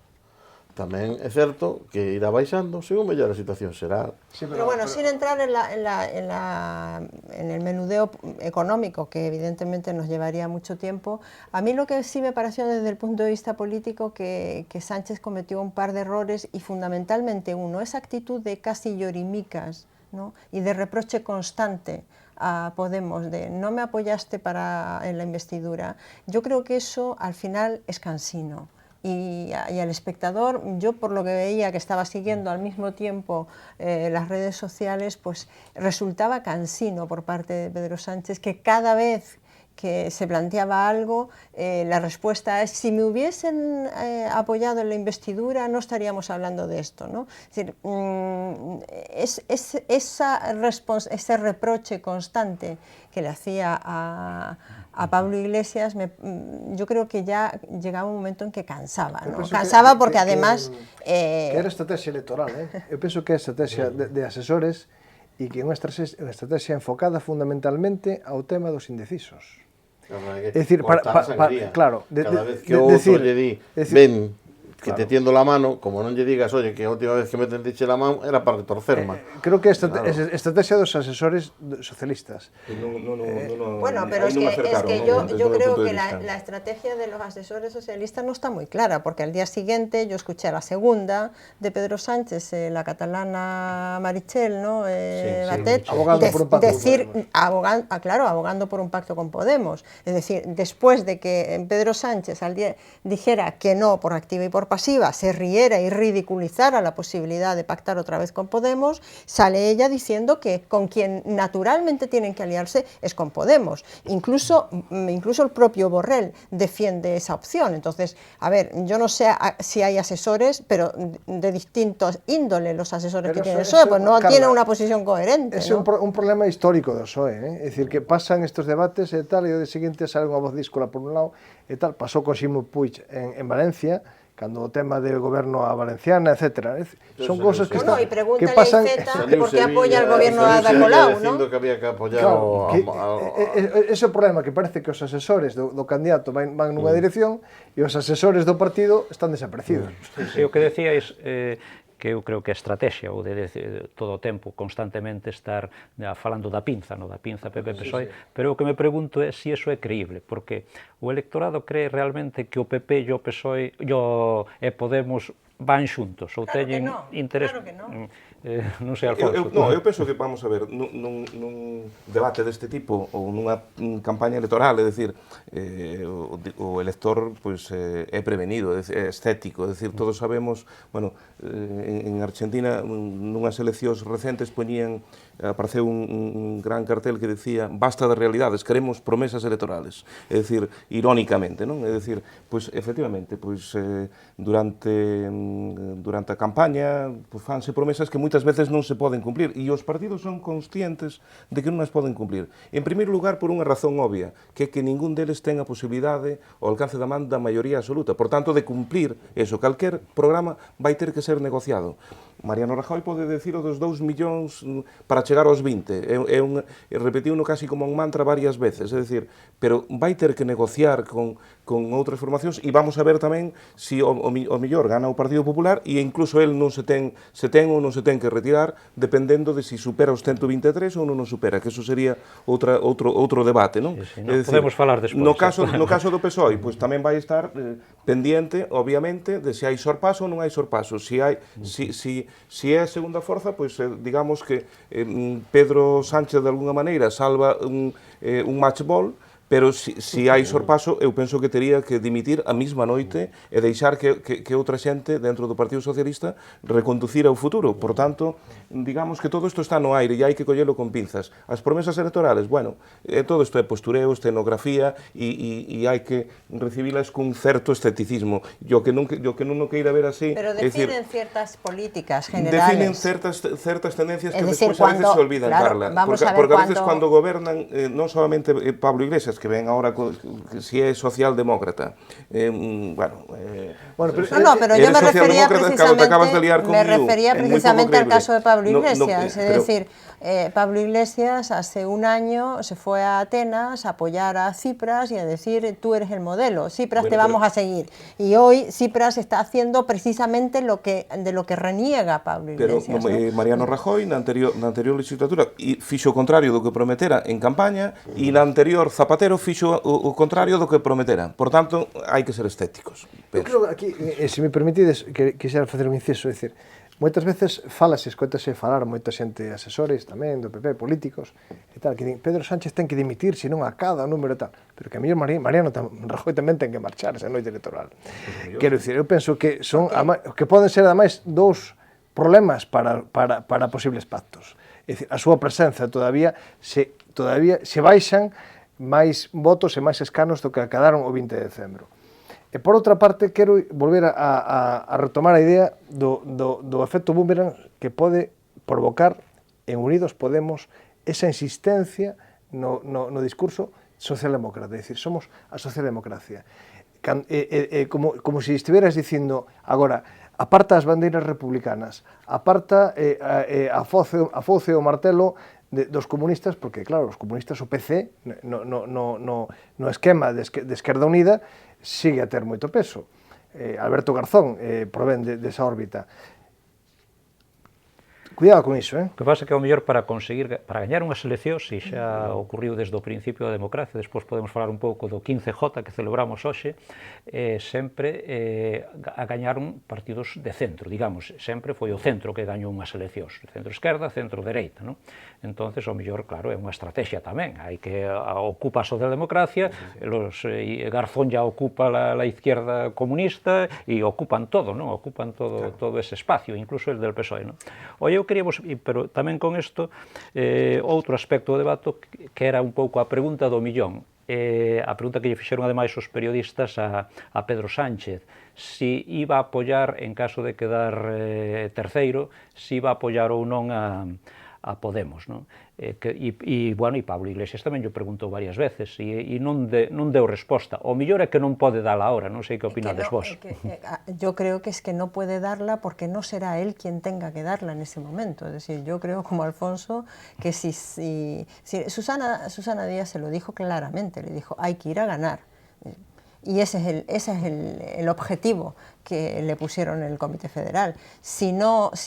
D: Tamén é certo que irá baixando según mellor a situación será.
E: Sí,
B: Pero bueno, sin entrar en el menudeo económico, que evidentemente nos llevaría mucho tiempo, a mí lo que sí me pareció desde el punto de vista político que Sánchez cometió un par de errores y fundamentalmente uno, esa actitud de casi llorimicas, ¿no? Y de reproche constante a Podemos, de no me apoyaste en la investidura. Yo creo que eso al final es cansino. Y al espectador, yo por lo que veía que estaba siguiendo al mismo tiempo las redes sociales, pues resultaba cansino por parte de Pedro Sánchez que cada vez que se planteaba algo, la respuesta es: si me hubiesen apoyado en la investidura no estaríamos hablando de esto, ¿no? Es decir, ese reproche constante que le hacía a Pablo Iglesias, yo creo que ya llegaba un momento en que cansaba, ¿no? Cansaba porque además...
E: Que era estrategia electoral, eu penso que é estrategia de asesores e que é unha estrategia enfocada fundamentalmente ao tema dos indecisos.
D: É dicir,
E: claro,
D: cada vez que o outro lle di, ven, que te tiendo la mano, como non lle digas, oye, que a última vez que me tendiche la mano era para retorcerma.
E: Creo que é estrategia dos asesores socialistas.
B: Bueno, pero es que yo creo que la estrategia de los asesores socialistas no está muy clara, porque al día siguiente yo escuché a la segunda de Pedro Sánchez, la catalana Meritxell, ¿no? Batet, decir, abogando por un pacto con Podemos. Es decir, después de que Pedro Sánchez dijera que no por activa y por pasiva, se riera y ridiculizara la posibilidad de pactar otra vez con Podemos, sale ella diciendo que con quien naturalmente tienen que aliarse es con Podemos. Incluso el propio Borrell defiende esa opción. Entonces, a ver, yo no sé si hay asesores, pero de distintos índole los asesores que tiene el PSOE, pues no tienen una posición coherente.
E: Es
B: ¿no?
E: un problema histórico do PSOE, é dicir, que pasan estos debates e tal, e ao día seguinte sale unha voz díscola por un lado e tal. Pasou con Ximo Puig en Valencia, cando o tema del goberno a valenciana, etc. Son cosas que
B: están, que pasan... ¿Por qué apoya el gobierno a Ada Colau, no?
D: Que había que apoyar
E: ese problema que parece que os asesores do candidato van nunha dirección e os asesores do partido están desaparecidos.
A: O que decíais que eu creo que a estrategia, ou de todo o tempo constantemente estar falando da pinza, no da pinza PP-PSOE, pero o que me pregunto é se iso é creíble, porque o electorado cree realmente que o PP e o PSOE e Podemos van xuntos, ou teñen interés...
B: Claro que non.
A: Non sei, Alfonso.
C: Eu penso que, vamos a ver, nun debate deste tipo ou nunha campaña electoral, é dicir, o elector é prevenido, é estético, é dicir, todos sabemos, bueno, en Argentina, nunhas eleccións recentes apareceu un gran cartel que decía: basta de realidades, queremos promesas electorales, é dicir, irónicamente, non? É dicir, pois, efectivamente, pois, durante a campaña fanse promesas que moitas veces non se poden cumplir, e os partidos son conscientes de que non as poden cumplir. En primeiro lugar, por unha razón obvia, que é que ningún deles ten a posibilidade ao alcance da man da maioría absoluta. Por tanto, de cumplir eso, calquer programa vai ter que ser negociado. Mariano Rajoy pode decir o dos 2 millóns para chegar aos 20, repetiuno casi como un mantra varias veces, é dicir, pero vai ter que negociar con outras formacións, e vamos a ver tamén se o mellor gana o Partido Popular e incluso el non se ten ou non se ten que retirar, dependendo de se supera os 123 ou non o supera, que eso sería outro debate, non?
A: Podemos falar despois.
C: No caso do PSOE, pois tamén vai estar pendiente, obviamente, de se hai sorpaso ou non hai sorpaso. Se é a segunda forza, pois digamos que Pedro Sánchez de alguna maneira salva un match ball, pero se hai sorpaso, eu penso que tería que dimitir a mesma noite e deixar que outra xente dentro do Partido Socialista reconducira o futuro. Por tanto, digamos que todo isto está no aire e hai que collelo con pinzas. As promesas electorales, bueno, todo isto é postureo, escenografía, e hai que recibilas con certo escepticismo. O que non o queira ver así...
B: Pero definen ciertas políticas generales.
C: Definen certas tendencias que despois a veces se olvidan, Carla. Porque a veces cuando gobernan, non solamente Pablo Iglesias, que ven ahora si é socialdemócrata. Bueno,
B: pero yo me refería precisamente al caso de Pablo Iglesias, es decir, Pablo Iglesias hace un año se fue a Atenas a apoyar a Tsipras y a decir, tú eres el modelo, Tsipras te vamos a seguir. Y hoy Tsipras está haciendo precisamente de lo que reniega Pablo Iglesias.
C: Pero Mariano Rajoy, na anterior legislatura, fixo o contrario do que prometera en campaña, e na anterior Zapatero fixo o contrario do que prometera. Por tanto, hai que ser estéticos.
E: Eu creo que aquí, se me permitides, que quixera facer un inciso, é dicir, moitas veces escoitase falar moita xente, asesores tamén do PP, políticos, e tal, que din, Pedro Sánchez ten que dimitir, senón a cada número e tal. Pero que a mellor Mariano Rajoy tamén ten que marchar esa noite electoral. Quero dicir, eu penso que son que poden ser, ademais, dous problemas para posibles pactos. É dicir, a súa presenza todavía se baixan máis votos e máis escanos do que acadaron o 20 de decembro. E por outra parte, quero volver a retomar a idea do efecto boomerang que pode provocar en Unidos Podemos esa insistencia no discurso socialdemócrata, é dicir, somos a socialdemocracia. Como se estiveras dicindo agora, aparta as bandeiras republicanas, aparta a foce e o martelo dos comunistas, porque, claro, os comunistas, o PC, no esquema de Esquerda Unida, sigue a ter moito peso. Alberto Garzón provén desa órbita. Cuidado con iso,
A: O que pasa é que ao mellor para gañar unhas eleccións, e xa ocurriu desde o principio da democracia, despois podemos falar un pouco do 15J que celebramos hoxe, sempre a gañaron partidos de centro, digamos, sempre foi o centro que gañou unhas eleccións, centro-esquerda, centro-dereita, non? Entonces, ao mellor, claro, é unha estrategia tamén, hai que ocupa a socialdemocracia, Garzón ya ocupa a izquierda comunista e ocupan todo, non? Ocupan todo ese espacio, incluso el del PSOE, non? Oye, eu queríamos, pero tamén con isto, outro aspecto do debate que era un pouco a pregunta do millón, a pregunta que lle fixeron ademais os periodistas a Pedro Sánchez, si iba a apoiar, en caso de quedar terceiro, si iba a apoiar ou non a Podemos, non? E Pablo Iglesias tamén lle preguntou varias veces e non deu resposta. O mellor é que non pode dala ahora, non sei que opinades vos.
B: Yo creo que es que no puede darla porque no será él quien tenga que darla en ese momento. Es decir, yo creo como Alfonso que si Susana Díaz se lo dijo claramente, le dijo, hay que ir a ganar. Y ese es el objetivo que le pusieron en el Comité Federal. Si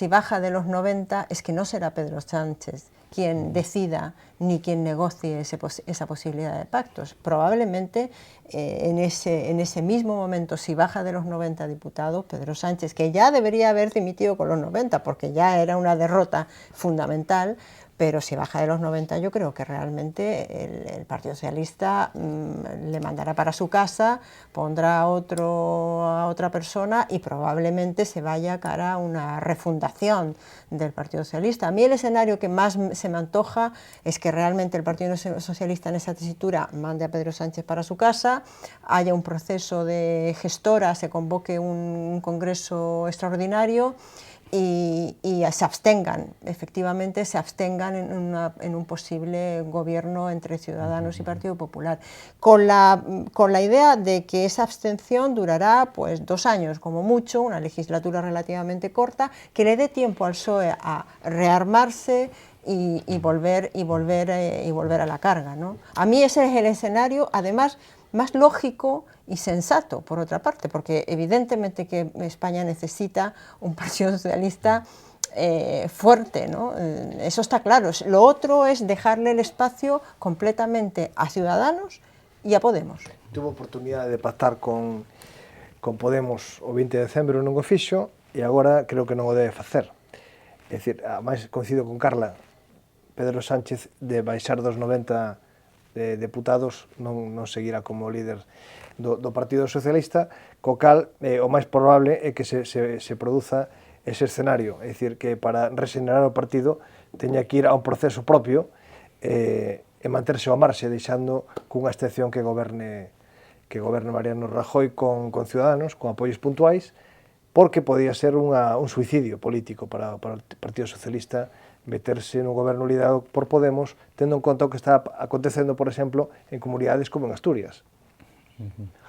B: baja de los 90, es que no será Pedro Sánchez quien decida ni quien negocie esa posibilidad de pactos. Probablemente en ese mismo momento, si baja de los 90 diputados, Pedro Sánchez, que ya debería haber dimitido con los 90, porque ya era una derrota fundamental, pero si baja de los 90 yo creo que realmente el Partido Socialista le mandará para su casa, pondrá a otra persona y probablemente se vaya cara a una refundación del Partido Socialista. A mí el escenario que más se me antoja es que realmente el Partido Socialista en esa tesitura mande a Pedro Sánchez para su casa, haya un proceso de gestora, se convoque un congreso extraordinario y se abstengan, efectivamente se abstengan en un posible gobierno entre Ciudadanos y Partido Popular, con la idea de que esa abstención durará pues 2 años como mucho, una legislatura relativamente corta, que le dé tiempo al PSOE a rearmarse y volver a la carga, ¿no? A mí ese es el escenario, además, más lógico y sensato, por otra parte, porque evidentemente que España necesita un Partido Socialista fuerte, ¿no? Eso está claro. Lo otro es dejarle el espacio completamente a Ciudadanos y a Podemos.
E: Tuvo oportunidade de pactar con Podemos o 20 de decembro non o fixo e agora creo que non o debe facer. É dicir, a máis coincido con Carla, Pedro Sánchez de baixar dos 90 de deputados non seguirá como líder do Partido Socialista, co cal o máis probable é que se produza ese escenario, é dicir, que para regenerar o partido teña que ir a un proceso propio e manterse ao marxe, deixando cunha abstención que goberne Mariano Rajoy con Ciudadanos, con apoios puntuais, porque podía ser un suicidio político para o Partido Socialista meterse nun goberno liderado por Podemos, tendo en conta o que está acontecendo, por exemplo, en comunidades como en Asturias.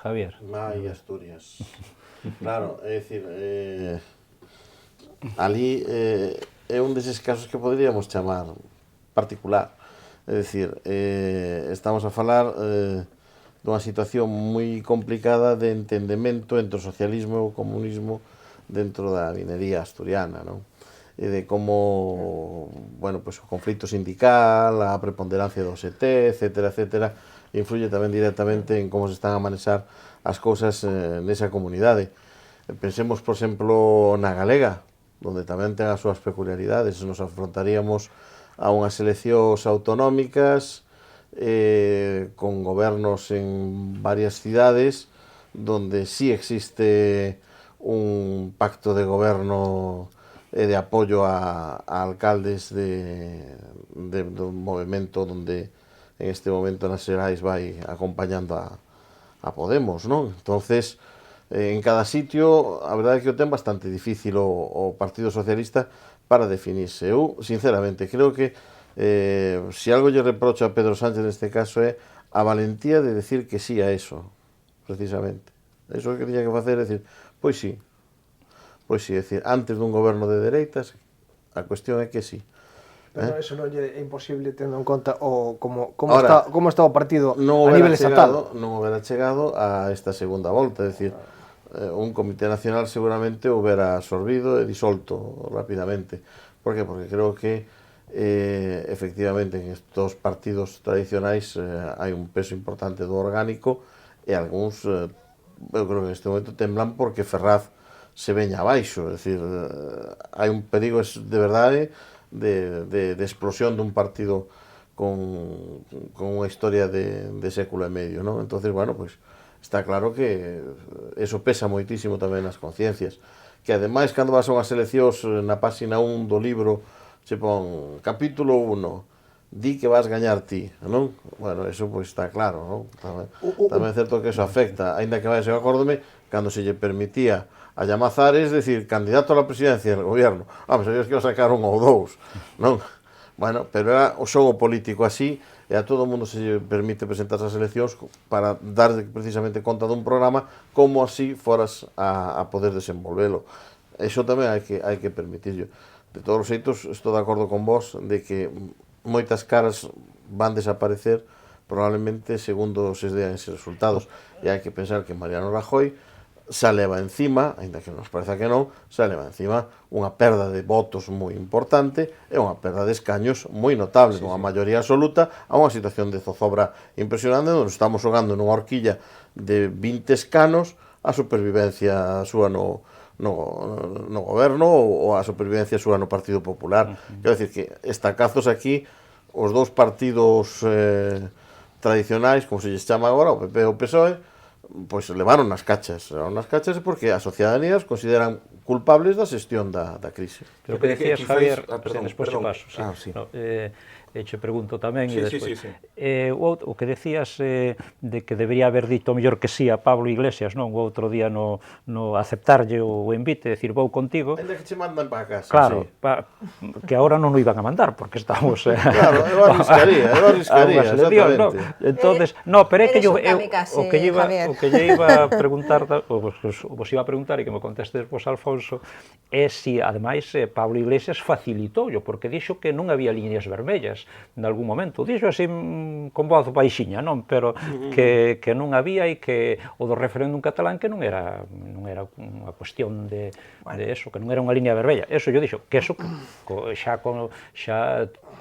A: Javier.
D: Ai, Asturias. Claro, é dicir, ali é un deses casos que poderíamos chamar particular. É dicir, estamos a falar dunha situación moi complicada de entendemento entre o socialismo e o comunismo dentro da minería asturiana, non? E de como, bueno, pues, o conflito sindical, a preponderancia do OST, etcétera, etcétera, influye tamén directamente en como se están a manexar as cousas nesa comunidade. Pensemos, por exemplo, na galega, onde tamén ten as súas peculiaridades. Nos afrontaríamos a unhas eleccións autonómicas con gobernos en varias cidades donde sí existe un pacto de goberno de apoio a alcaldes do movimento donde en este momento nas Xerais vai acompañando a Podemos, non? Entonces, en cada sitio, a verdade é que o ten bastante difícil o Partido Socialista para definirse. Eu, sinceramente, creo que se algo lle reprocho a Pedro Sánchez neste caso é a valentía de decir que sí a eso, precisamente. Eso que tiña que facer é decir, pois sí, é dicir, antes dun goberno de dereitas, a cuestión é que sí.
E: Pero eso non é imposible tendo en conta como está o partido a
D: nivel
E: estatal.
D: Non houbera chegado a esta segunda volta, é dicir, un comité nacional seguramente houbera absorbido e disolto rapidamente. Por que? Porque creo que efectivamente en estos partidos tradicionais hai un peso importante do orgánico e algúns, eu creo que neste momento temblan porque Ferraz se veña abaixo, é dicir, hai un perigo de verdade de explosión dun partido con unha historia de século e medio, non? Entonces, bueno, pues está claro que eso pesa moitísimo tamén nas conciencias, que ademais cando vas a unhas eleccións na páxina 1 do libro se pon capítulo 1 di que vas gañar ti, non? Bueno, eso pues está claro, non? Tamén é certo que eso afecta, aínda que vai, eu acórdome cando se lle permitía a Llamazares, decir, candidato a la presidencia del gobierno. Sabías que iba a sacar un ou dous, non? Bueno, pero era o xogo político así, e a todo o mundo se lle permite presentarse ás eleccións para dar precisamente conta dun programa como así foras a poder desenvolvelo. Eso tamén hai que permitirlo. De todos os xeitos, estou de acordo con vos de que moitas caras van desaparecer probablemente segundo se dean eses resultados. E hai que pensar que Mariano Rajoy se leva encima, aínda que nos pareza que non, se leva encima unha perda de votos moi importante e unha perda de escaños moi notable, dunha maioría absoluta, a unha situación de zozobra impresionante, onde estamos xogando nunha horquilla de 20 escanos a supervivencia súa no goberno ou a supervivencia súa no Partido Popular. Quero dicir que estacazos aquí, os dous partidos tradicionais, como se lles chama agora, o PP e o PSOE, pois levaron nas cachas porque a sociedade os consideran culpables da xestión da crise.
A: Pero que decías, Javier, despois te paso. Che pregunto tamén e despois. O que decías de que debería haber dito mellor que sí a Pablo Iglesias, non? O outro día no aceptarlle o envite, decir, vou contigo.
D: Ainda que che mandan para casa.
A: Claro, que agora non o iban a mandar, porque estamos...
D: Claro, eu arriscaría, exactamente.
A: Entonces, pero é que o que lle iba a preguntar, vos iba a preguntar, e que me contestes vos, Alfonso, é si, ademais, Pablo Iglesias facilitoulo, porque dixo que non había líneas vermellas en algún momento, dixo así con voz baixiña, non? Pero que non había e que o do referéndum catalán que non era unha cuestión de eso, que non era unha línea vermella. Eso yo dixo, que eso xa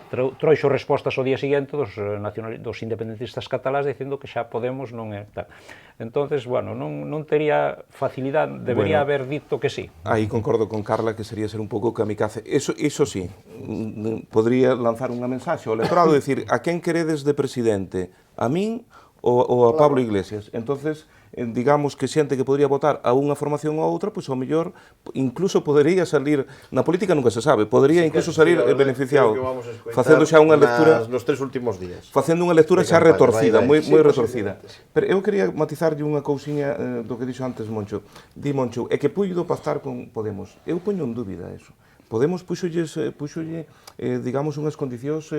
A: trouxo respostas ao día seguinte dos independentistas catalás dicindo que xa Podemos non é tal. Entonces, bueno, non tería facilidade, debería haber dito que sí.
C: Aí concordo con Carla que sería ser un pouco kamikaze. Eso sí, podría lanzar unha mensaxe ao electorado, decir, a quen queredes de presidente? A min ou a Pablo Iglesias? Entonces, digamos que xente que podría votar a unha formación ou a outra, pois ao mellor incluso podería salir, na política nunca se sabe, podería incluso salir beneficiado, facendo xa unha lectura
D: nos 3 últimos días.
C: Facendo unha lectura xa retorcida, moi retorcida. Pero eu quería matizarlle unha cousiña do que dixo antes Moncho. Di Moncho, é que puido pactar con Podemos. Eu poño en dúbida eso. Podemos puxolle, digamos, unhas condicións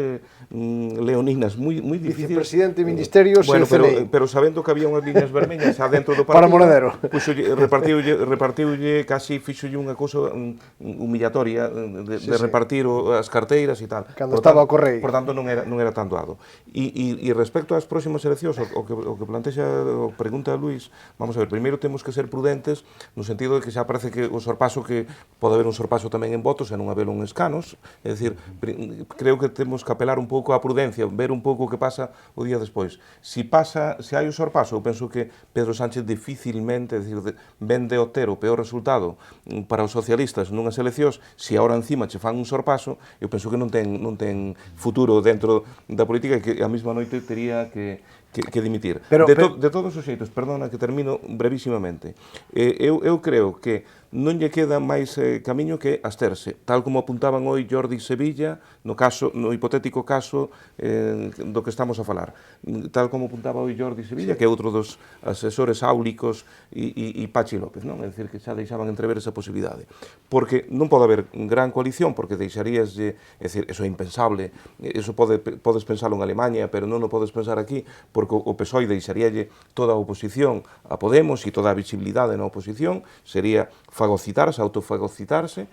C: leoninas moi difíciles.
E: Vicepresidente, ministerios e CNI.
C: Pero sabendo que había unhas líneas vermellas xa dentro do
E: Para
C: partido,
E: Monedero.
C: repartiulle casi, fixolle unha cousa humillatoria de repartir as carteiras e tal.
E: Cando estaba o Correi.
C: Por tanto, non era tan doado. E respecto ás próximas eleccións, o que plantexa, o pregunta a Luís, vamos a ver, primeiro temos que ser prudentes no sentido de que xa parece que o sorpaso, que pode haber un sorpaso tamén en votos e non haber un escanos, é dicir, creo que temos que apelar un pouco á prudencia, ver un pouco o que pasa o día despois. Se hai o sorpaso, eu penso que Pedro Sánchez dificilmente, é dicir, ven de obter o peor resultado para os socialistas nunhas eleccións, se agora encima che fan un sorpaso, eu penso que non ten futuro dentro da política e que a mesma noite tería que dimitir. De todos os xeitos, perdona que termino brevísimamente, eu creo que non lle queda máis camiño que absterse, tal como apuntaban hoy Jordi Sevilla, no hipotético caso do que estamos a falar, tal como apuntaba hoy Jordi Sevilla, que é outro dos asesores áulicos, e Pachi López, non? É dicir, que xa deixaban entrever esa posibilidade. Porque non pode haber gran coalición, porque deixarías, é dicir, eso é impensable, eso podes pensalo en Alemanha, pero non o podes pensar aquí, porque o PSOE deixaríalle toda a oposición a Podemos e toda a visibilidade na oposición, sería fagocitarse, autofagocitarse,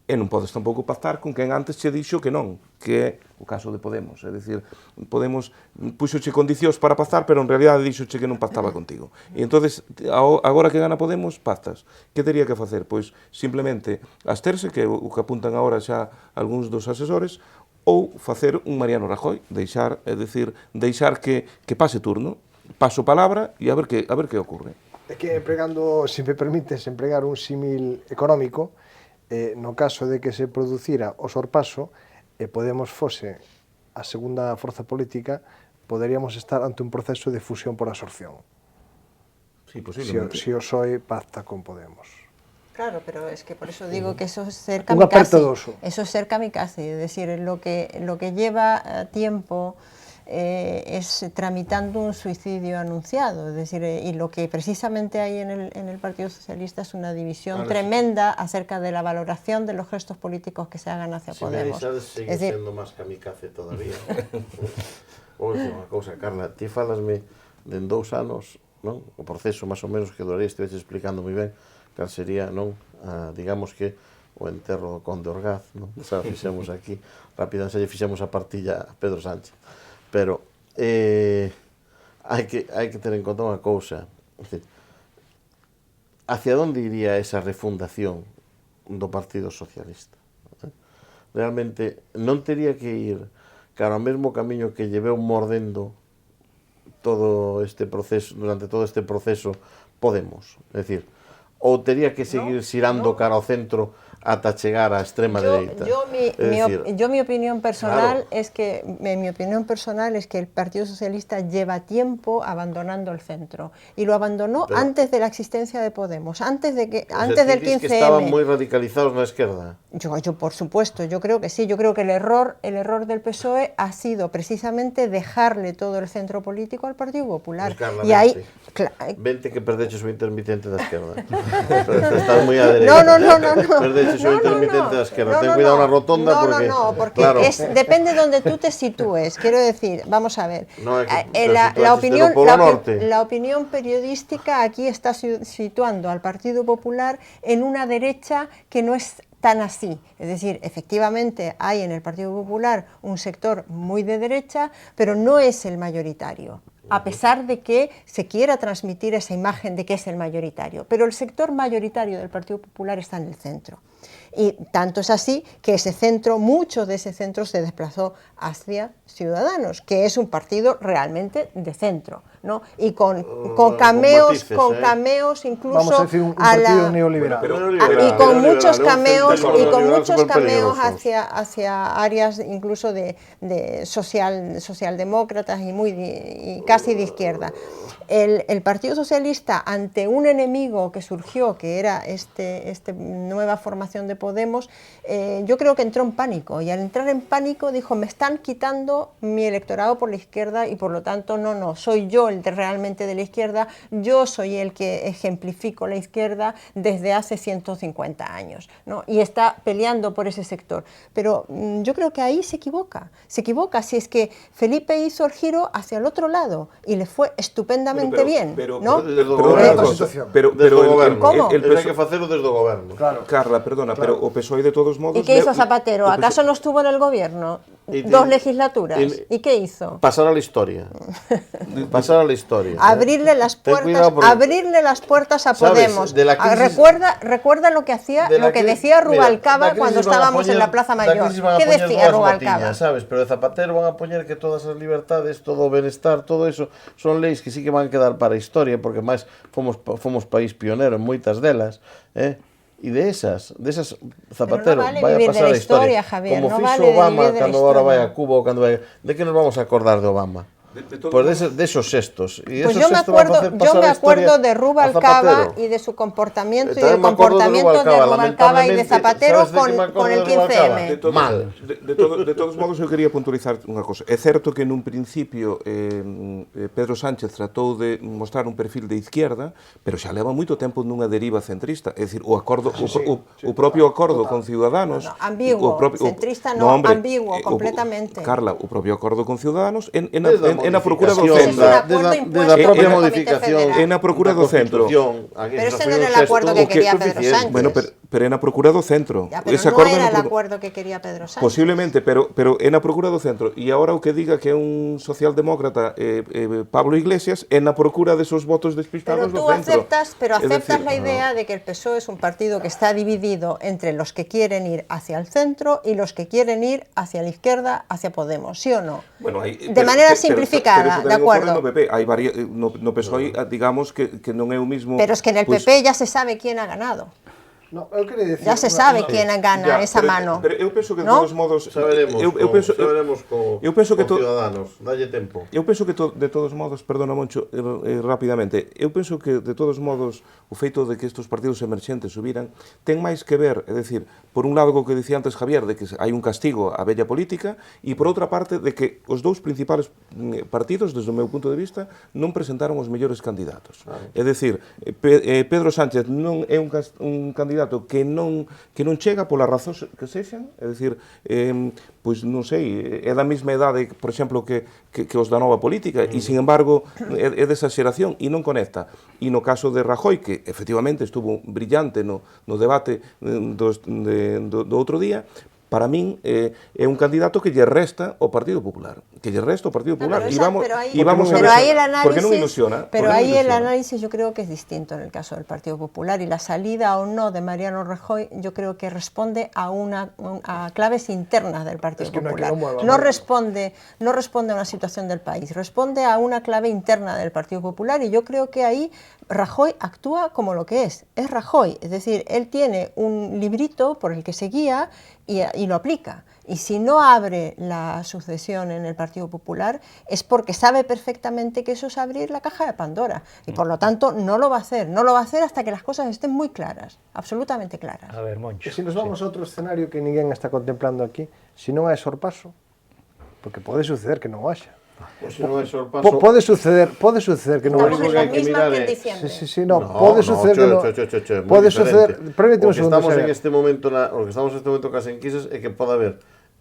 C: e non podes tampouco pactar con quen antes che dixo que non, que é o caso de Podemos. É dicir, Podemos puxoche condicións para pactar, pero en realidade dixoche que non pactaba contigo. E entonces, agora que gana Podemos, pactas. Que teria que facer? Pois simplemente absterse, que é o que apuntan agora xa algúns dos asesores, ou facer un Mariano Rajoy, deixar que pase turno, paso palabra e a ver que ocurre.
E: É que empregando, se me permites, empregar un símil económico, no caso de que se producira o sorpaso, e Podemos fose a segunda forza política, poderíamos estar ante un proceso de fusión por absorción.
C: Sí, posiblemente.
E: Si o PSOE pacta con Podemos.
B: Claro, pero es que por eso digo que eso es ser kamikaze. Eso es ser kamikaze, es decir, lo que lleva tiempo es tramitando un suicidio anunciado, es decir, y lo que precisamente hay en el Partido Socialista es una división tremenda acerca de la valoración de los gestos políticos que se hagan hacia Podemos.
D: Sigue sendo máis kamikaze todavía. Ou unha cousa, Carla, ti falasme de en 2 anos, non? O proceso máis ou menos que duraría, estivese explicando moi ben, cal sería, non, digamos que o enterro do Conde Orgaz, non? Xa fixemos aquí, rapidamente xa fixemos a partilla a Pedro Sánchez. Pero hai que ter en conta unha cousa, hacia onde iría esa refundación do Partido Socialista? Realmente non tería que ir cara ao mesmo camiño que lleveu mordendo todo este proceso, durante todo este proceso Podemos, é dicir, ou tería que seguir xirando cara ao centro ata chegar á extrema dereita.
B: Mi opinión personal es que el Partido Socialista lleva tiempo abandonando el centro y lo abandonó antes de la existencia de Podemos, antes del 15M.
D: Que estaban moi radicalizados na esquerda.
B: Yo por supuesto, yo creo que sí, yo creo que el error del PSOE ha sido precisamente dejarle todo el centro político al Partido Popular.
D: Pues Carla, vente que perdeches o intermitente da esquerda. Estás moi a dereita.
B: No.
D: Perdeches o intermitente da esquerda. Ten cuidado na rotonda
B: porque claro, depende de donde tú te sitúes. Quiero decir, vamos a ver, la opinión periodística aquí está situando al Partido Popular en una derecha que no es tan así. Es decir, efectivamente hay en el Partido Popular un sector muy de derecha, pero no es el mayoritario, a pesar de que se quiera transmitir esa imagen de que es el mayoritario. Pero el sector mayoritario del Partido Popular está en el centro. Y tanto es así que ese centro, mucho de ese centro se desplazó hacia Ciudadanos, que es un partido realmente de centro, ¿no? Y con cameos, incluso
E: vamos a decir un partido neoliberal.
B: Y con muchos cameos hacia áreas incluso de socialdemócratas y casi de izquierda. El Partido Socialista, ante un enemigo que surgió, que era esta nueva formación de Podemos, yo creo que entró en pánico, y al entrar en pánico dijo, me están quitando mi electorado por la izquierda y por lo tanto no, soy yo el realmente de la izquierda, yo soy el que ejemplifico la izquierda desde hace 150 años, ¿no? Y está peleando por ese sector. Pero yo creo que ahí se equivoca si es que Felipe hizo el giro hacia el otro lado y le fue estupendamente bien, ¿no?
D: Desde o goberno.
B: ¿Cómo?
D: Hai que facelo desde o goberno.
E: Claro.
C: Carla, perdona, pero o PSOE de todos modos...
B: ¿Y qué hizo Zapatero? ¿Acaso no estuvo en el gobierno 2 legislaturas? ¿Y qué hizo?
D: Pasar a la historia. Pasar a la historia.
B: Abrirle las puertas a Podemos. Recuerda lo que hacía, lo que decía Rubalcaba cuando estábamos en la Plaza Mayor. ¿Qué decía Rubalcaba?
D: Sabes, pero de Zapatero van a poñer que todas as libertades, todo o benestar, todo eso son leis que sí que van a quedar para a historia, porque máis fomos país pionero en moitas delas, e de esas Zapatero vai a pasar a historia,
B: Javier,
D: como
B: no
D: fixo
B: vale
D: Obama
B: vivir de la
D: cando agora vai
B: historia.
D: a Cuba ou cando vai... De que nos vamos a acordar de Obama? Pues de esos gestos. Y
B: Pues
D: esos
B: yo me acuerdo de Rubalcaba y de su comportamiento y del comportamiento de Rubalcaba y de Zapatero con el 15M.
D: Mal.
C: De todos modos, eu quería puntualizar unha cosa. É certo que nun principio Pedro Sánchez tratou de mostrar un perfil de izquierda, pero xa leva moito tempo nunha deriva centrista. É dicir, o propio acordo con Ciudadanos...
B: Ambiguo, centrista no, ambiguo, completamente.
C: Carla, o propio acordo con Ciudadanos en a procura do
D: centro.
B: Desde
D: a propia modificación.
C: En a procura do centro.
B: Pero ese non era el acuerdo que quería Pedro Sánchez.
C: Bueno, pero en a procura do centro.
B: Ya, pero non era el acuerdo que quería Pedro Sánchez.
C: Posiblemente, pero en a procura do centro. E agora o que diga que é un socialdemócrata Pablo Iglesias en a procura desos votos despistados do centro.
B: Pero aceptas la idea de que el PSOE es un partido que está dividido entre los que quieren ir hacia el centro y los que quieren ir hacia la izquierda, hacia Podemos, ¿sí o no?
C: Bueno,
B: de manera simplificada, de acuerdo.
C: No PSOE, digamos que non é o mismo...
B: Pero es que en el PP ya se sabe quién ha ganado.
E: No, eu quería decir,
B: ya se sabe quién gana esa mano.
C: Pero eu penso que de todos modos...
D: Saberemos con Ciudadanos, dalle tempo.
C: Eu penso que de todos modos, perdona Moncho, rapidamente, eu penso que de todos modos o feito de que estes partidos emerxentes subiran ten máis que ver, é dicir, por un lado co que dicía antes Javier, de que hai un castigo á bella política, e por outra parte de que os dous principales partidos, desde o meu punto de vista, non presentaron os mellores candidatos. É dicir, Pedro Sánchez non é un candidato que non chega polas razóns que sexan, é dicir, pois non sei, é da mesma idade, por exemplo, que os da nova política, e, sin embargo, é desa xeración e non conecta. E no caso de Rajoy, que efectivamente estuvo brillante no debate do outro día, para min é un candidato que lle resta ao Partido Popular. Porque non ilusiona.
B: Pero aí el análisis yo creo que es distinto en el caso del Partido Popular, y la salida o no de Mariano Rajoy yo creo que responde a claves internas del Partido Popular. No responde a una situación del país, responde a una clave interna del Partido Popular, y yo creo que ahí Rajoy actúa como lo que es Rajoy, es decir, él tiene un librito por el que se guía y lo aplica. Y si no abre la sucesión en el Partido Popular es porque sabe perfectamente que eso es abrir la caja de Pandora. Y por lo tanto no lo va a hacer. No lo va a hacer hasta que las cosas estén muy claras, absolutamente claras.
A: A ver, Moncho.
E: E se nos vamos a outro escenario que ninguén está contemplando aquí, se non hai sorpaso, porque pode suceder que non o haxa.
D: Pues si non hai sorpaso...
E: Pode suceder que non o
B: haxa. Estamos en la misma que en diciembre.
E: Sí, no, pode suceder que non... Pode suceder... Permíteme un segundo.
D: O que estamos en este momento cas enquisas é que pode haber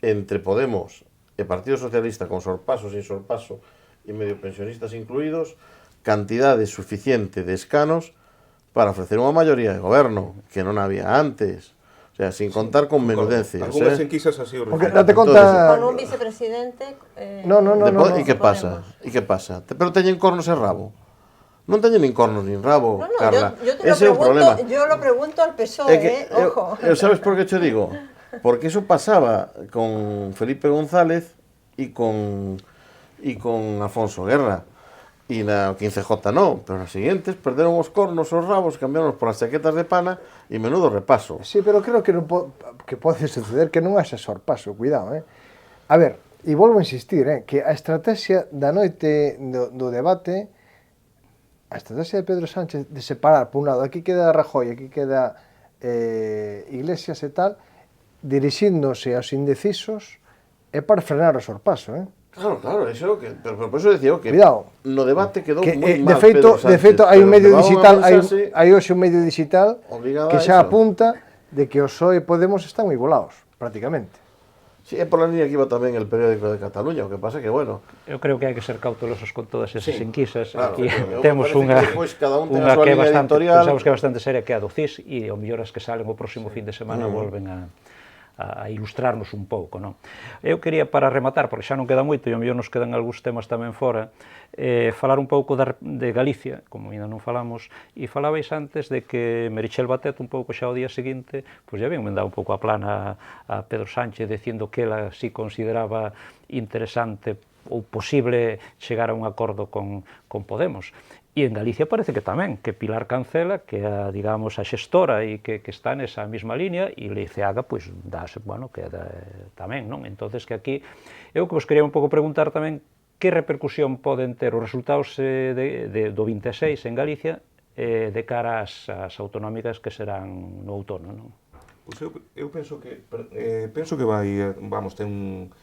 D: entre Podemos e Partido Socialista con sorpaso, sin sorpaso e medio pensionistas incluídos, cantidade suficiente de escanos para ofrecer unha maioría de goberno que non había antes. O sea, sin contar con menudencias.
C: Algunas enquisas así.
E: Porque date conta...
B: Con un vicepresidente...
E: No.
D: E que pasa? Pero teñen cornos e rabo. Non teñen nin cornos nin rabo, Carla. Ese é o problema.
B: Yo lo pregunto al PSOE, ojo.
D: Sabes por que te digo? Porque eso pasaba con Felipe González e con Afonso Guerra. E na 15J non, pero nas siguientes perderon os cornos, os rabos, cambiaron por as chaquetas de pana e menudo repaso.
E: Sí, pero creo que pode suceder que non haxa sorpaso, cuidado, A ver, E volvo a insistir, que a estrategia da noite do debate, a estrategia de Pedro Sánchez de separar, por un lado, aquí queda Rajoy, aquí queda Iglesias e tal, dirixíndose aos indecisos, é para frenar o sorpaso,
D: Claro, claro, eso que, pero por eso decía que
E: Cuidado,
D: no debate quedou
E: que,
D: moi
E: de
D: mal
E: feito,
D: Pedro Sánchez.
E: de feito hai un medio
D: pero
E: digital,
D: levaba unha mensaxe
E: hai hoxe un medio digital
D: obligada
E: que
D: a
E: xa
D: eso.
E: apunta de que o PSOE e Podemos están igualados, prácticamente.
D: Sí, é por la línea que iba tamén el periódico de Cataluña, o que pasa que, bueno,
A: Eu creo que hai que ser cautelosos con todas esas enquisas.
D: claro,
A: Aquí
D: eu
A: temos
D: me parece
A: unha,
D: que despois cada un ten a
A: unha
D: súa
A: que é
D: línea
A: bastante,
D: editorial.
A: pensamos que é bastante seria, que é a do CIS, e ao mellor as que salen o próximo fin de semana volven a ilustrarnos un pouco, non? Eu quería, para rematar, porque xa non queda moito, e ao mellor nos quedan algúns temas tamén fora, falar un pouco de Galicia, como ainda non falamos, e falabais antes de que Meritxell Batet, un pouco xa o día seguinte, pois ya habían mandado un pouco a plana a Pedro Sánchez, dicindo que ela si consideraba interesante ou posible chegar a un acordo con Podemos. E en Galicia parece que tamén, que Pilar Cancela, que é, digamos, a xestora e que está nesa mesma línea, e Leiceaga, pois, dáse, bueno, que tamén, non? Entonces, que aquí, eu que vos quería un pouco preguntar tamén que repercusión poden ter os resultados do 26 en Galicia de cara ás autonómicas que serán no outono, non?
C: Pois eu penso que vai, vamos, ten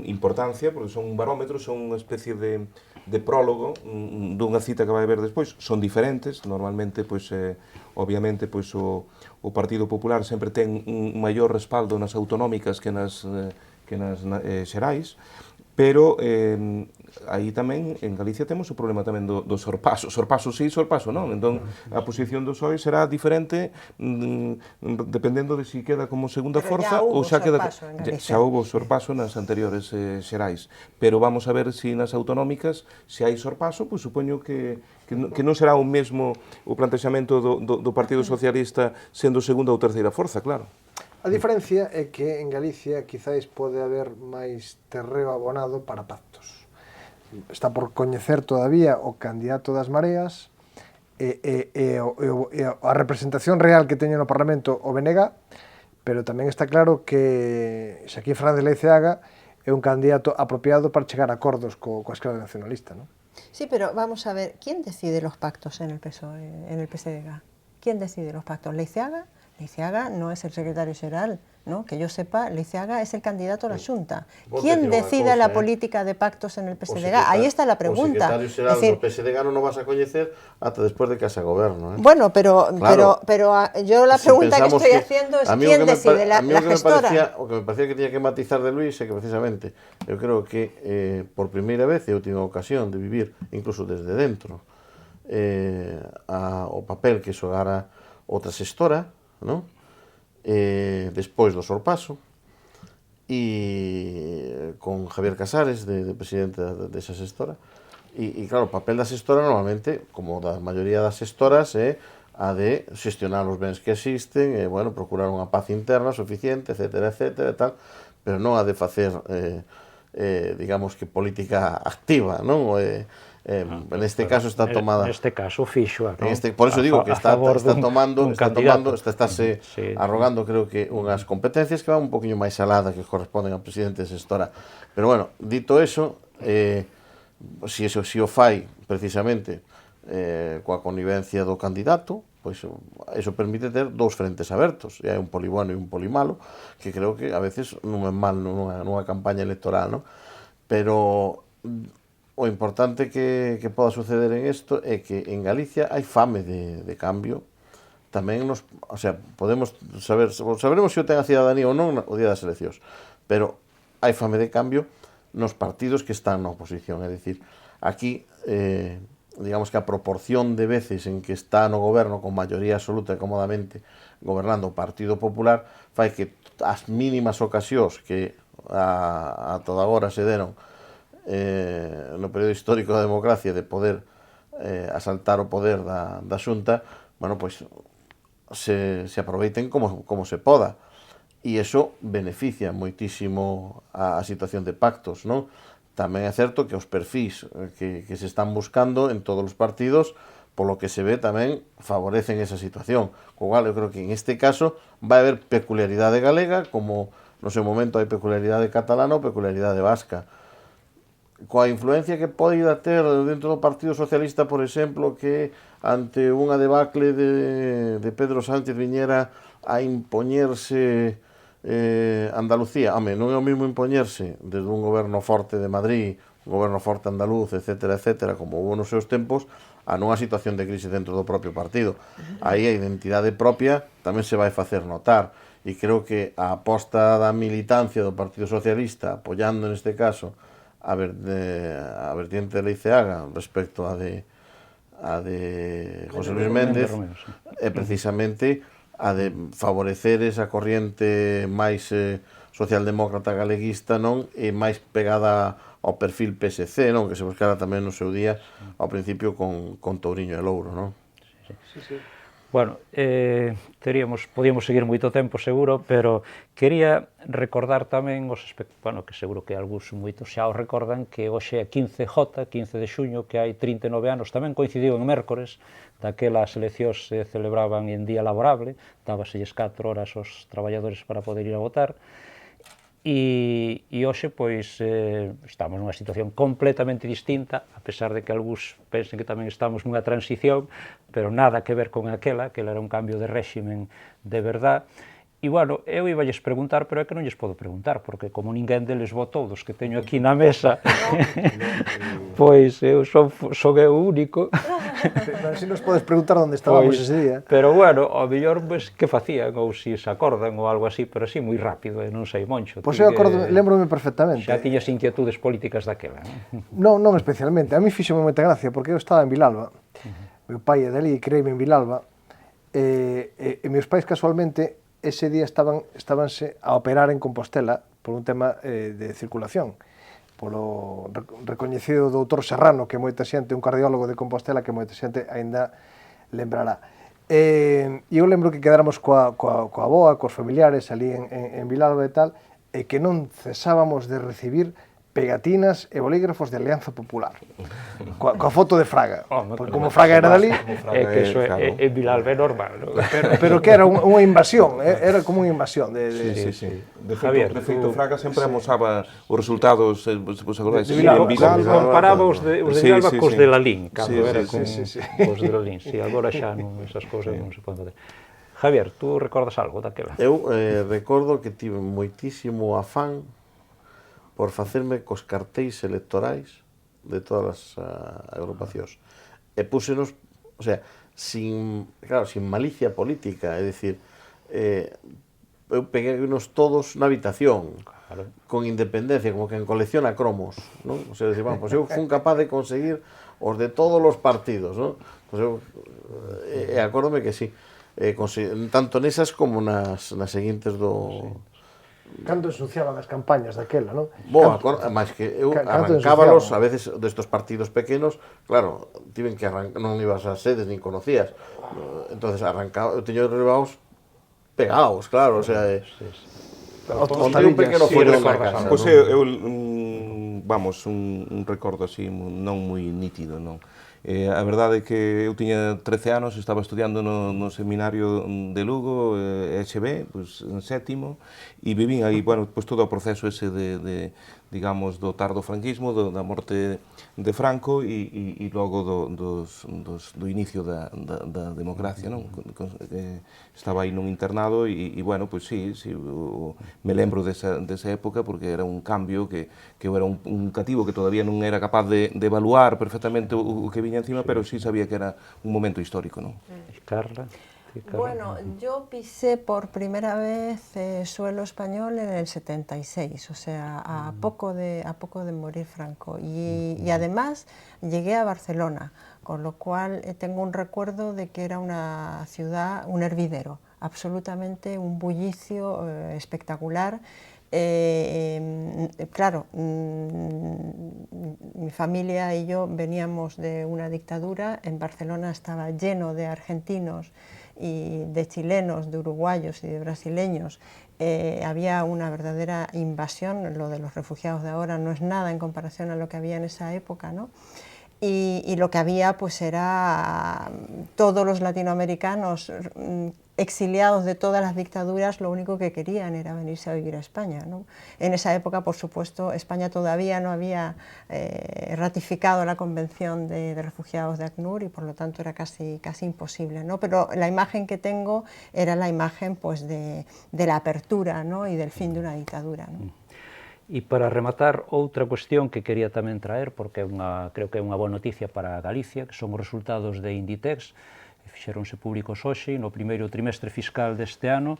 C: importancia, porque son un barómetro, son unha especie de prólogo dunha cita que vai haber despois. Son diferentes, normalmente, pois, obviamente, pois, o Partido Popular sempre ten un maior respaldo nas autonómicas que nas xerais, pero aí tamén, en Galicia, temos o problema tamén do sorpaso. Sorpaso sí, sorpaso non. Entón, a posición do PSOE será diferente dependendo de si queda como segunda
B: Pero
C: forza ou xa queda... Xa houve sorpaso nas anteriores xerais. Pero vamos a ver si nas autonómicas, se hai sorpaso, pois supoño que non será o mesmo o plantexamento do Partido Socialista sendo segunda ou terceira forza, claro.
E: A diferencia é que en Galicia quizáis pode haber máis terreo abonado para pactos. Está por coñecer todavía o candidato das Mareas e a representación real que teñe no Parlamento o BNG, pero tamén está claro que Xaquín Fernández Leiceaga é un candidato apropiado para chegar a acordos coa esquerda nacionalista, non?
B: Sí, pero vamos a ver, ¿quién decide los pactos en el PSOE, en el PSDG? ¿Quién decide los pactos? ¿Leiceaga? Leiceaga no es el secretario general, ¿no? Que yo sepa, Leiceaga es el candidato a la Xunta. ¿Quién decide la política de pactos en el PSDG? Ahí está la pregunta.
D: O secretario xeral do PSDG non o vas a coñecer ata despois de que haxa goberno,
B: Bueno, pero yo la pregunta que estoy haciendo es ¿quién decide? ¿La gestora?
D: O que me parecía que tiña que matizar de Luis é que precisamente eu creo que por primeira vez eu tive a ocasión de vivir incluso desde dentro o papel que xogara outra xestora, ¿no? Despois do sorpaso e con Javier Casares de presidente desa xestora e claro, o papel da xestora normalmente, como da maioría das xestoras, é a de xestionar os bens que existen e, bueno, procurar unha paz interna suficiente, etcétera, etcétera, tal, pero non a de facer digamos que política activa, non? En este caso está tomada...
A: Neste caso fixo, non?
D: Por eso digo que está arrogando, creo que, unhas competencias que van un poquinho máis alada que corresponden ao presidente de xestora. Pero bueno, dito eso, si o fai precisamente coa connivencia do candidato, pois eso permite ter dous frentes abertos, e hai un polibuano e un polimalo, que creo que a veces non é mal nunha campaña electoral, non? Pero o importante que poda suceder en isto é que en Galicia hai fame de cambio. Tamén o sea, podemos saberemos se o ten a cidadanía ou non o día das eleccións, pero hai fame de cambio nos partidos que están na oposición, é dicir, aquí digamos que a proporción de veces en que está no goberno con maioría absoluta e cómodamente gobernando o Partido Popular fai que as mínimas ocasións que a toda agora se deron no período histórico da democracia de poder asaltar o poder da Xunta, bueno, pois se aproveiten como se poda, e iso beneficia moitísimo a situación de pactos, non? Tamén é certo que os perfís que se están buscando en todos os partidos, polo que se ve tamén favorecen esa situación, co cual eu creo que en este caso vai haber peculiaridade galega como no seu momento hai peculiaridade catalana ou peculiaridade vasca. Coa influencia que pode ter dentro do Partido Socialista, por exemplo, que ante unha debacle de Pedro Sánchez viñera a impoñerse Andalucía. Home, non é o mesmo impoñerse desde un goberno forte de Madrid, un goberno forte andaluz, etcétera, etcétera, como houve nos seus tempos, a nunha situación de crise dentro do propio partido. Aí a identidade propia tamén se vai facer notar, e creo que a aposta da militancia do Partido Socialista, apoiando neste caso a vertiente de Leiceaga respecto a de José Luis Méndez, é precisamente a de favorecer esa corriente máis socialdemócrata galeguista, non, e máis pegada ao perfil PSC, non, que se buscara tamén no seu día ao principio con Touriño e Louro, non?
A: Bueno, podíamos seguir moito tempo seguro, pero quería recordar tamén os aspectos, bueno, que seguro que algúns moitos xa o recordan, que hoxe é 15J, 15 de xuño, que hai 39 anos, tamén coincidiu en mércores, daquelas eleccións se celebraban en día laborable, dábaselles 4 horas aos traballadores para poder ir a votar, e hoxe, pois, estamos nunha situación completamente distinta, a pesar de que algúns pensen que tamén estamos nunha transición, pero nada que ver con aquela era un cambio de réximen de verdad. E, bueno, eu iballes preguntar, pero é que non lles podo preguntar, porque como ninguén deles votou dos que teño aquí na mesa, pois eu son eu único.
E: Pero si nos podes preguntar onde estábamos ese día.
A: Pero, bueno, ao mellor, pois, que facían, ou se se acordan, ou algo así, pero así moi rápido, non sei, Moncho.
E: Pois eu acordo, lembro-me perfectamente.
A: Xa tiñas inquietudes políticas daquela,
E: non? Non especialmente, a mí fixo moita gracia, porque eu estaba en Vilalba, meu pai é dali, creime en Vilalba, e meus pais casualmente ese día estabanse a operar en Compostela por un tema de circulación, polo recoñecido doutor Serrano, que moita xente, un cardiólogo de Compostela, que moita xente aínda lembrará. E eu lembro que quedáramos coa avoa, cos familiares ali en Vilalba e tal, e que non cesábamos de recibir pegatinas e bolígrafos de Alianza Popular, coa foto de Fraga, porque como Fraga era dali,
A: é que iso é Vilalba normal, non?
E: Pero que era unha invasión, era como unha invasión de
C: Javier, de feito, Fraga sempre amosaba os resultados, vos acordáis,
E: de Vilalba.
A: Comparaba os de Vilalba cos de Lalín, cando era cos de Lalín, agora xa esas cousas non se poden fazer. Javier, tú recordas algo daquela?
D: Eu recordo que tive moitísimo afán por facerme cos cartéis electorais de todas as agrupacións. E púsenos, o sea, sin malicia política, é dicir, eu peguei-nos todos na habitación, con independencia, como que en colecciona cromos, non? O sea, pues eu fui capaz de conseguir os de todos os partidos, non? Pues eu, acórdome que sí, tanto nesas como nas seguintes do...
E: Canto ensuciaban as campañas daquela, non?
D: Máis que eu arrancábalos, a veces, destos partidos pequenos, claro, tiven que arrancar, non ibas ás sedes, nin conocías, entonces arrancaba, eu teño derribados pegados, claro, o sea, onde un pequeno follón na casa.
C: Pois eu, vamos, un recordo así non moi nítido, non? A verdade é que eu tiña 13 anos, estaba estudiando no seminario de Lugo, EHB, pues, en sétimo, e vivín aí, bueno, pues, todo o proceso ese digamos, do tardo franquismo, da morte de Franco e logo do inicio da democracia, non? Estaba aí nun internado e bueno, pois sí, me lembro desa época porque era un cambio que eu era un cativo que todavía non era capaz de evaluar perfectamente o que viña encima, pero sí sabía que era un momento histórico, non?
A: Carla?
B: Bueno, yo pisé por primera vez suelo español en el 76, o sea, a poco de morir Franco. Y además llegué a Barcelona, con lo cual tengo un recuerdo de que era una ciudad, un hervidero, absolutamente un bullicio espectacular. Claro, mi familia y yo veníamos de una dictadura, en Barcelona estaba lleno de argentinos y de chilenos, de uruguayos y de brasileños. Había una verdadera invasión, lo de los refugiados de ahora no es nada en comparación a lo que había en esa época, ¿no? Y lo que había pues era todos los latinoamericanos exiliados de todas las dictaduras lo único que querían era venirse a vivir a España, ¿no? En esa época, por supuesto, España todavía no había ratificado la Convención de Refugiados de ACNUR y por lo tanto era casi imposible, ¿no? Pero la imagen que tengo era la imagen pues, de la apertura, ¿no? Y del fin de una dictadura, ¿no?
A: E para rematar, outra cuestión que quería tamén traer, porque creo que é unha boa noticia para Galicia, que son os resultados de Inditex, fixeronse públicos hoxe, no primeiro trimestre fiscal deste ano,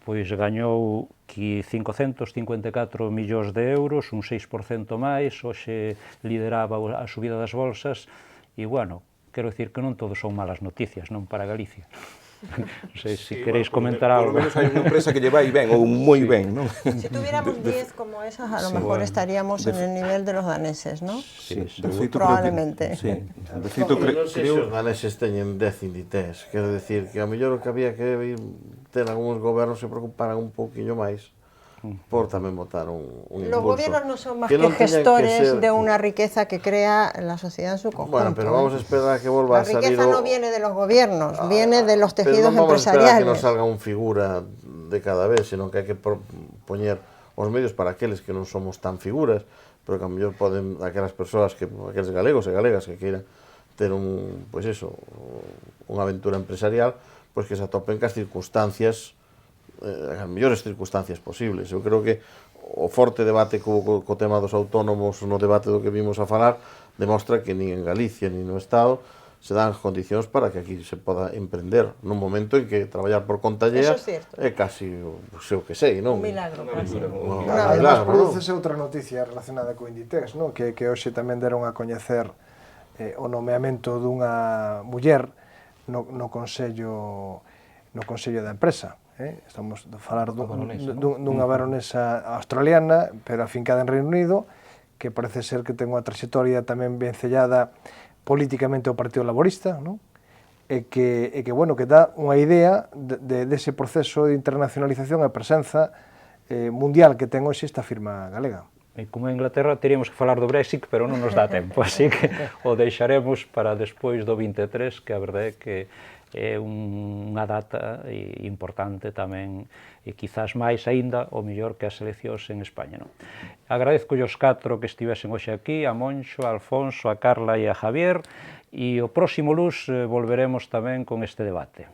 A: pois gañou 554 millóns de euros, un 6% máis, hoxe lideraba a subida das bolsas, e, bueno, quero dicir que non todos son malas noticias, non para Galicia. Non sei se queréis comentar algo.
C: Por lo menos hai unha empresa que lle vai ben, ou moi ben, non?
B: Si tuviéramos 10 como esas, a lo mejor estaríamos en el nivel de los daneses, ¿no?
C: Sí, de feito,
B: probablemente.
C: Sí, de feito,
D: Non sei se os daneses teñen 10 Inditex, quero decir que a mellor o que había que ter algúns gobernos se preocuparan un pouquiño máis por tamén botar un impulso.
B: Los gobiernos no son más
D: que
B: que
D: non teñan
B: gestores
D: que ser...
B: de una riqueza que crea la sociedad en su conjunto.
D: Bueno, pero vamos a esperar a que volva a salir...
B: La riqueza no viene de los gobiernos, viene de los
D: pero
B: tejidos
D: non vamos a esperar a que
B: empresariales.
D: nos salga un figura de cada vez, sino que hai que poñer os medios para aqueles que non somos tan figuras, pero que a mellor poden, aquelas persoas, aqueles galegos e galegas que queiran ter pois eso, unha aventura empresarial, pois que se atopen cas circunstancias, as mellores circunstancias posibles. Eu creo que o forte debate co tema dos autónomos no debate do que vimos a falar demostra que nin en Galicia nin no Estado se dan condicións para que aquí se poda emprender nun momento en que traballar por conta allea é casi o que sei, non?
B: Un milagro, casi.
E: Además, producese outra noticia relacionada co Inditex, non? Que hoxe tamén deron a coñecer o nomeamento dunha muller no Consello da empresa. Estamos a falar dunha baronesa australiana, pero afincada en Reino Unido, que parece ser que ten unha trayectoria tamén vencellada políticamente ao Partido Laborista, non? E que dá unha idea dese proceso de internacionalización e presenza mundial que ten hoxe esta firma galega.
A: E como en Inglaterra teríamos que falar do Brexit, pero non nos dá tempo, así que o deixaremos para despois do 23, que a verdade é que é unha data importante tamén, e quizás máis aínda, o mellor que as eleccións en España, non? Agradezco aos 4 que estivesen hoxe aquí, a Monxo, a Alfonso, a Carla e a Javier, e o próximo luns volveremos tamén con este debate.